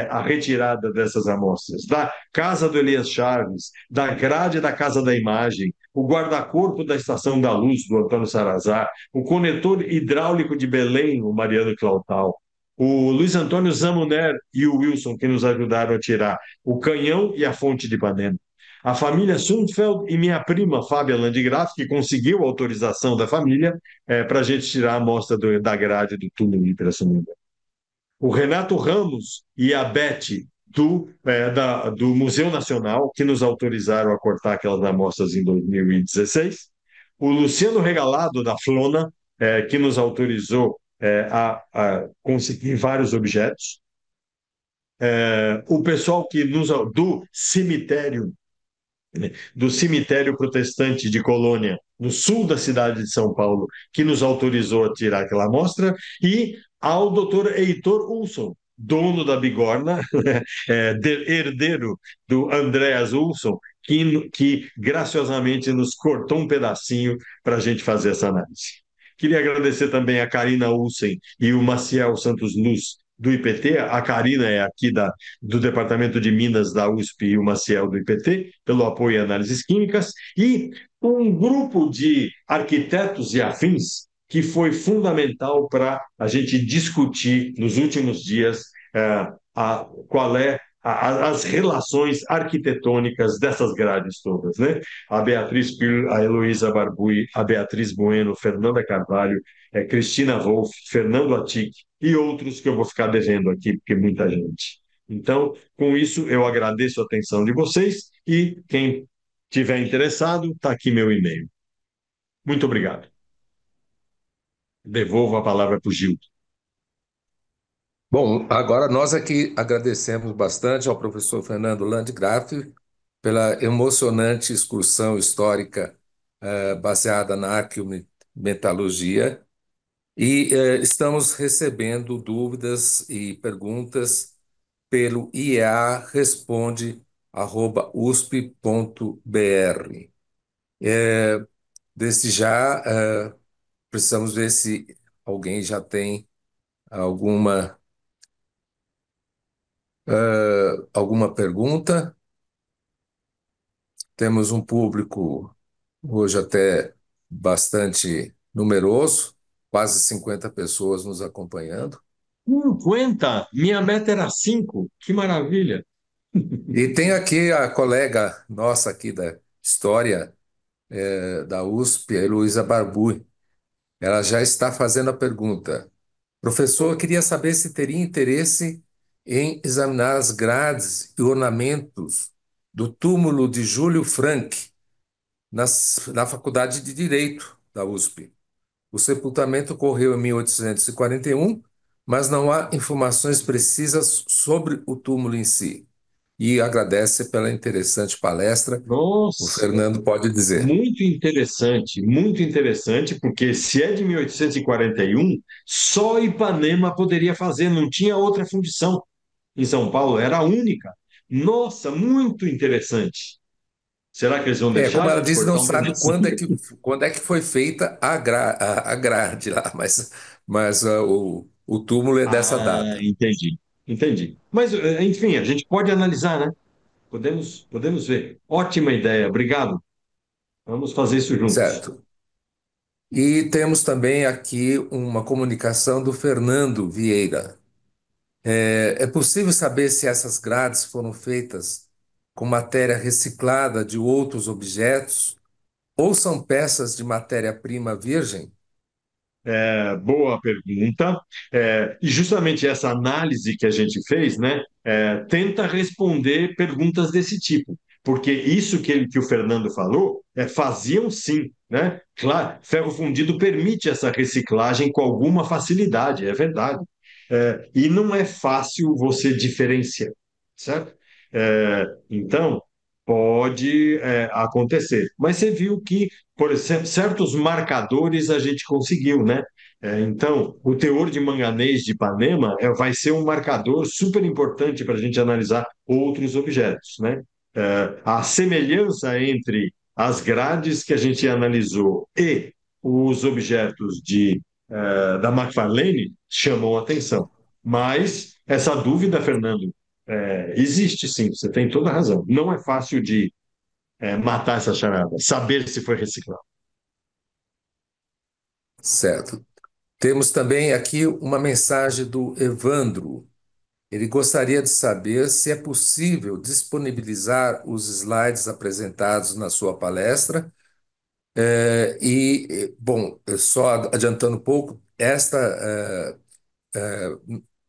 a retirada dessas amostras, da Casa do Elias Chaves, da grade da Casa da Imagem, o guarda-corpo da Estação da Luz, do Antônio Sarazar, o conector hidráulico de Belém, o Mariano Clautal, o Luiz Antônio Zamuner e o Wilson, que nos ajudaram a tirar o canhão e a fonte de Ipanema. A família Sundfeld e minha prima, Fábia Landgraf, que conseguiu a autorização da família para a gente tirar a amostra da grade do túmulo de Pirassununga. O Renato Ramos e a Beth do Museu Nacional, que nos autorizaram a cortar aquelas amostras em 2016. O Luciano Regalado, da Flona, que nos autorizou a conseguir vários objetos. O pessoal do cemitério protestante de Colônia, no sul da cidade de São Paulo, que nos autorizou a tirar aquela amostra, e ao doutor Heitor Ulson, dono da Bigorna, herdeiro do Andreas Ulson, que graciosamente nos cortou um pedacinho para a gente fazer essa análise. Queria agradecer também a Karina Ulsen e o Maciel Santos Luz, do IPT. A Karina é aqui do Departamento de Minas da USP e o Maciel do IPT, pelo apoio em análises químicas, e um grupo de arquitetos e afins que foi fundamental para a gente discutir nos últimos dias qual é as relações arquitetônicas dessas grades todas, né? A Beatriz Pir, a Heloísa Barbui, a Beatriz Bueno, Fernanda Carvalho, Cristina Wolff, Fernando Atic e outros que eu vou ficar devendo aqui, porque muita gente. Então, com isso, eu agradeço a atenção de vocês e quem tiver interessado, está aqui meu e-mail. Muito obrigado. Devolvo a palavra para o Gil. Bom, agora nós aqui agradecemos bastante ao professor Fernando Landgraf pela emocionante excursão histórica baseada na arqueometalurgia e estamos recebendo dúvidas e perguntas pelo iea responde@usp.br. Desde já, precisamos ver se alguém já tem alguma, alguma pergunta. Temos um público hoje até bastante numeroso, quase 50 pessoas nos acompanhando. 50? Minha meta era 5. Que maravilha. E tem aqui a colega nossa aqui da História da USP, a Heloísa Barbu. Ela já está fazendo a pergunta. Professor, eu queria saber se teria interesse em examinar as grades e ornamentos do túmulo de Júlio Frank na Faculdade de Direito da USP. O sepultamento ocorreu em 1841, mas não há informações precisas sobre o túmulo em si. E agradece pela interessante palestra. O Nossa, Fernando pode dizer. muito interessante, porque se é de 1841, só Ipanema poderia fazer, não tinha outra fundição em São Paulo, era a única. Nossa, muito interessante. Será que eles vão Como deixar a ela gente diz, não cortar um sabe pedacinho? quando é que foi feita a grade lá, mas o túmulo é dessa Ah, data. entendi, entendi. Mas, enfim, a gente pode analisar, né? Podemos ver. Ótima ideia, obrigado. Vamos fazer isso juntos. Certo. E temos também aqui uma comunicação do Fernando Vieira. É possível saber se essas grades foram feitas com matéria reciclada de outros objetos ou são peças de matéria-prima virgem? Boa pergunta. E justamente essa análise que a gente fez, né, tenta responder perguntas desse tipo, porque isso que o Fernando falou, faziam sim, né? Claro, ferro fundido permite essa reciclagem com alguma facilidade, é verdade. E não é fácil você diferenciar, certo? Então, pode, acontecer. Mas você viu que, por exemplo, certos marcadores a gente conseguiu, né? Então, o teor de manganês de Ipanema vai ser um marcador super importante para a gente analisar outros objetos, né? A semelhança entre as grades que a gente analisou e os objetos da McFarlane chamou a atenção. Mas essa dúvida, Fernando, existe sim, você tem toda a razão. Não é fácil matar essa charada, saber se foi reciclado. Certo. Temos também aqui uma mensagem do Evandro. Ele gostaria de saber se é possível disponibilizar os slides apresentados na sua palestra. Bom, só adiantando um pouco, esta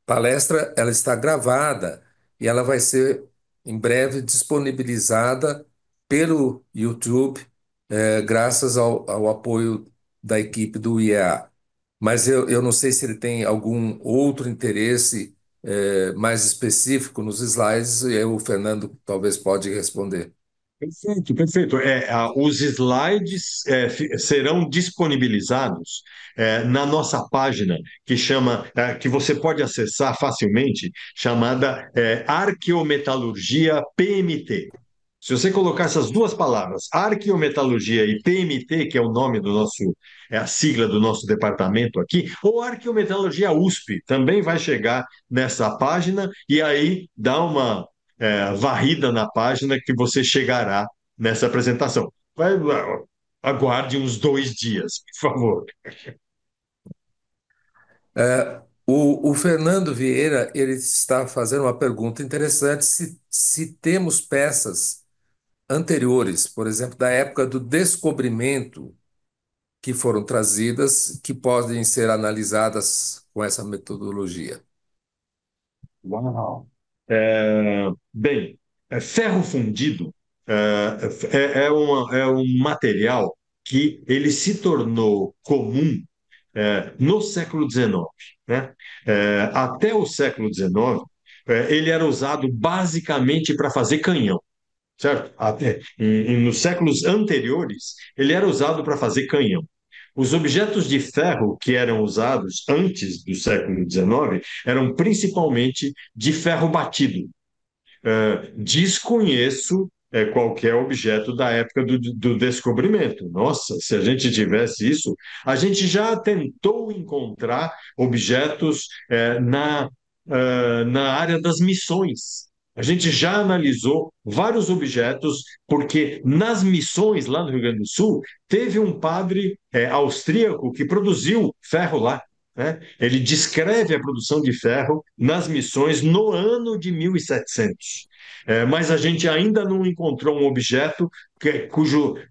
palestra ela está gravada e ela vai ser em breve disponibilizada pelo YouTube, graças ao apoio da equipe do IEA. Mas eu não sei se ele tem algum outro interesse mais específico nos slides, e aí o Fernando talvez pode responder. Perfeito, perfeito. Os slides serão disponibilizados na nossa página que você pode acessar facilmente, chamada Arqueometalurgia PMT. Se você colocar essas duas palavras, arqueometalurgia e PMT, que é o nome do nosso, é a sigla do nosso departamento aqui, ou arqueometalurgia USP, também vai chegar nessa página e aí dá uma varrida na página que você chegará nessa apresentação. Aguarde uns 2 dias, por favor. O Fernando Vieira ele está fazendo uma pergunta interessante se temos peças anteriores, por exemplo, da época do descobrimento, que foram trazidas, que podem ser analisadas com essa metodologia. Uau! Bem, ferro fundido é um material que ele se tornou comum no século XIX, né? Até o século XIX, ele era usado basicamente para fazer canhão, certo? Até nos séculos anteriores, ele era usado para fazer canhão. Os objetos de ferro que eram usados antes do século XIX eram principalmente de ferro batido. Desconheço qualquer objeto da época do descobrimento. Nossa, se a gente tivesse isso, a gente já tentou encontrar objetos na área das missões. A gente já analisou vários objetos, porque nas missões lá no Rio Grande do Sul, teve um padre austríaco que produziu ferro lá, né? Ele descreve a produção de ferro nas missões no ano de 1700. Mas a gente ainda não encontrou um objeto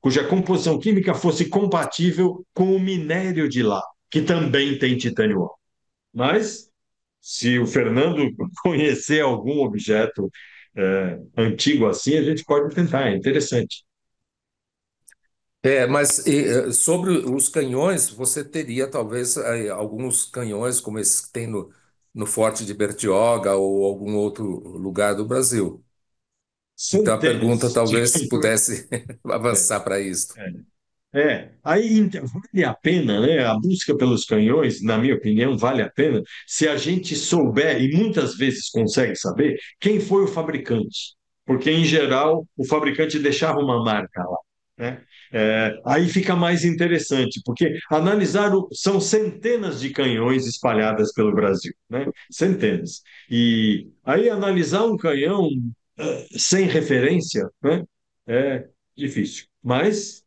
cuja composição química fosse compatível com o minério de lá, que também tem titânio alto. Mas, se o Fernando conhecer algum objeto antigo assim, a gente pode tentar, é interessante. Mas sobre os canhões, você teria talvez alguns canhões como esses que tem no Forte de Bertioga ou algum outro lugar do Brasil. Então a pergunta Centenas de talvez canhões. pudesse avançar para isso. Aí vale a pena, né? A busca pelos canhões, na minha opinião, vale a pena se a gente souber, e muitas vezes consegue saber, quem foi o fabricante. Porque, em geral, o fabricante deixava uma marca lá, né? Aí fica mais interessante, porque são centenas de canhões espalhadas pelo Brasil, né? Centenas. E aí analisar um canhão sem referência, né? É difícil. Mas.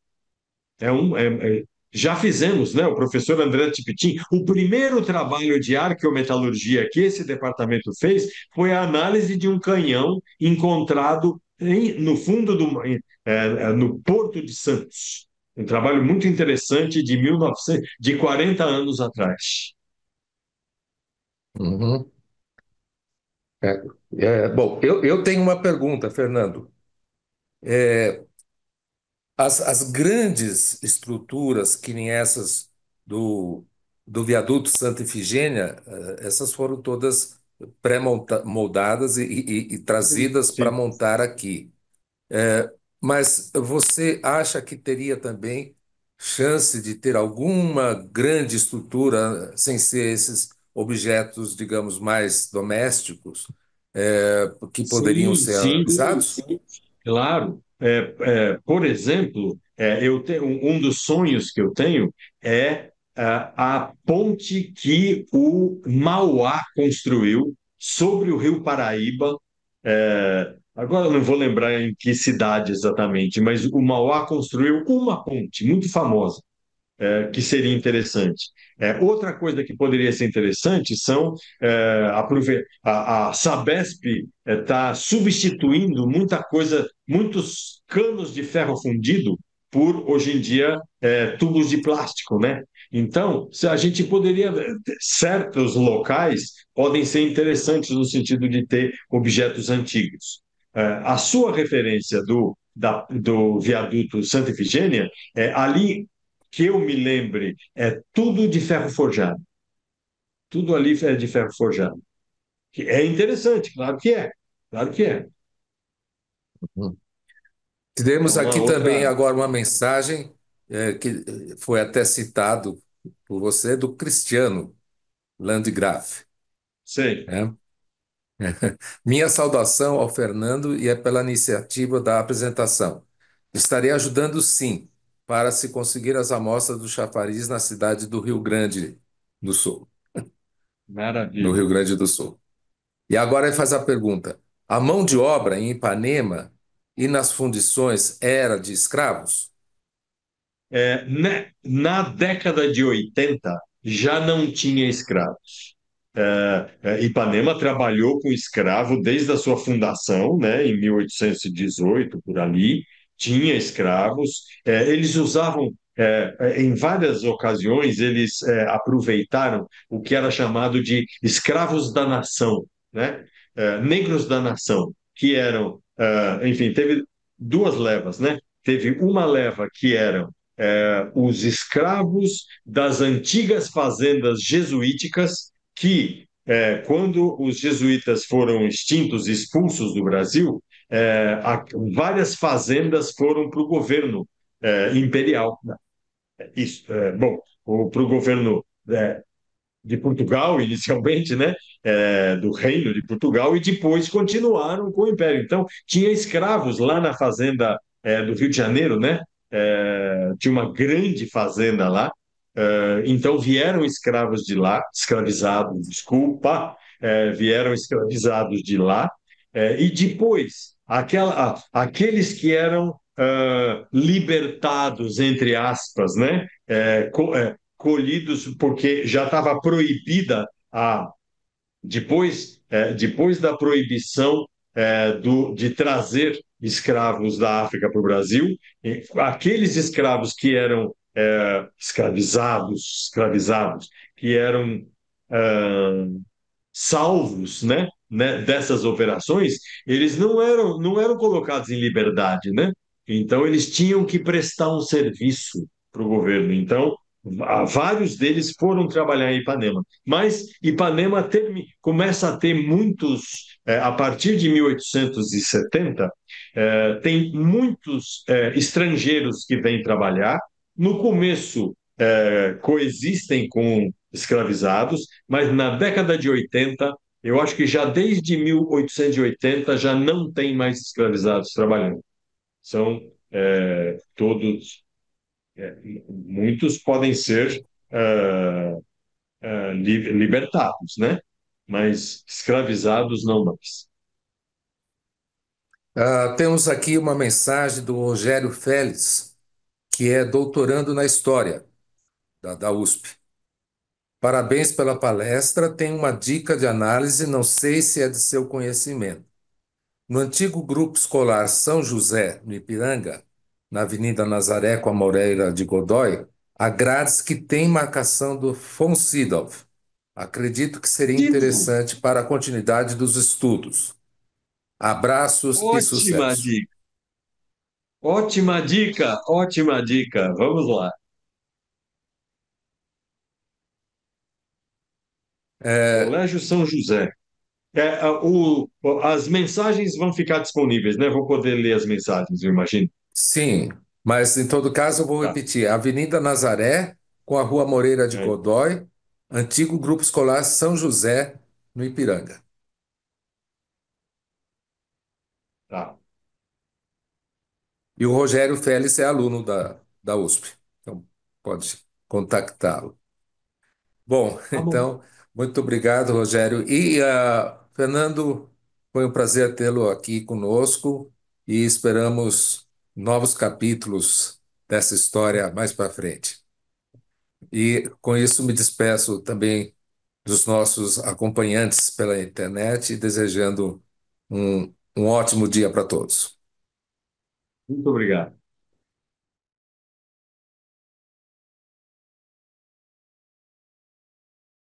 É um, é- já fizemos, né? O professor André Tipitin, o primeiro trabalho de arqueometalurgia que esse departamento fez foi a análise de um canhão encontrado no fundo no Porto de Santos. Um trabalho muito interessante de 1900, de 40 anos atrás. Uhum. É, bom, eu tenho uma pergunta, Fernando. As grandes estruturas, que nem essas do viaduto Santa Ifigênia, essas foram todas pré-moldadas e trazidas para Sim. montar aqui. Mas você acha que teria também chance de ter alguma grande estrutura sem ser esses objetos, digamos, mais domésticos, que poderiam Sim, ser sim, analisados? claro. Por exemplo, um dos sonhos que eu tenho é a ponte que o Mauá construiu sobre o Rio Paraíba agora eu não vou lembrar em que cidade exatamente, mas o Mauá construiu uma ponte muito famosa que seria interessante. Outra coisa que poderia ser interessante são a Sabesp está substituindo muita coisa, muitos canos de ferro fundido por hoje em dia tubos de plástico, né? Então, se a gente poderia, certos locais podem ser interessantes no sentido de ter objetos antigos. A sua referência do viaduto Santa Efigênia, ali que eu me lembre, é tudo de ferro forjado. Tudo ali é de ferro forjado. Que é interessante, claro que é. Claro que é. Uhum. É Tivemos uma aqui também outra. agora uma mensagem que foi até citado por você, do Cristiano Landgraf, Sei. né? Minha saudação ao Fernando e é pela iniciativa da apresentação. Estarei ajudando sim, para se conseguir as amostras do chafariz na cidade do Rio Grande do Sul, no Maravilha. Rio Grande do Sul. E agora ele faz a pergunta: a mão de obra em Ipanema e nas fundições era de escravos? Na década de 80 já não tinha escravos. Ipanema trabalhou com escravo desde a sua fundação, né, em 1818, por ali, tinha escravos. Eles usavam, em várias ocasiões, eles aproveitaram o que era chamado de escravos da nação, né, negros da nação, que eram, enfim, teve duas levas, né? Teve uma leva que eram os escravos das antigas fazendas jesuíticas que, quando os jesuítas foram extintos, expulsos do Brasil, várias fazendas foram para o governo imperial. Isso, bom, para o governo de Portugal, inicialmente, né? Do Reino de Portugal, e depois continuaram com o Império. Então, tinha escravos lá na fazenda do Rio de Janeiro, né? Tinha uma grande fazenda lá. Então, vieram escravos de lá, escravizados, desculpa, vieram escravizados de lá, e depois, aqueles que eram libertados, entre aspas, né? Colhidos porque já estava proibida depois da proibição de trazer escravos da África para o Brasil, aqueles escravos que eram escravizados, que eram ah, salvos, né, dessas operações, eles não eram colocados em liberdade, né? Então eles tinham que prestar um serviço para o governo. Então vários deles foram trabalhar em Ipanema, mas Ipanema começa a ter muitos, a partir de 1870, tem muitos estrangeiros que vêm trabalhar. No começo, coexistem com escravizados, mas na década de 80, eu acho que já desde 1880 já não tem mais escravizados trabalhando. São todos, muitos podem ser libertados, né? Mas escravizados não mais. Temos aqui uma mensagem do Rogério Félix, que é doutorando na História da USP. Parabéns pela palestra. Tem uma dica de análise, não sei se é de seu conhecimento. No antigo grupo escolar São José, no Ipiranga, na Avenida Nazaré com a Moreira de Godoy, há grades que têm marcação do von Sydow. Acredito que seria Tipo, interessante para a continuidade dos estudos. Abraços e ótima sucesso. dica. Ótima dica, ótima dica. Vamos lá. É, Colégio São José. As mensagens vão ficar disponíveis, né? Vou poder ler as mensagens, eu imagino. sim, mas em todo caso eu vou Tá. repetir. Avenida Nazaré com a Rua Moreira de É, Godoy, antigo grupo escolar São José, no Ipiranga. tá. E o Rogério Félix é aluno da USP, então pode contactá-lo. Bom, Tá bom. então, muito obrigado, Rogério. E, Fernando. Foi um prazer tê-lo aqui conosco e esperamos novos capítulos dessa história mais para frente. E com isso me despeço também dos nossos acompanhantes pela internet, desejando um ótimo dia para todos. Muito obrigado.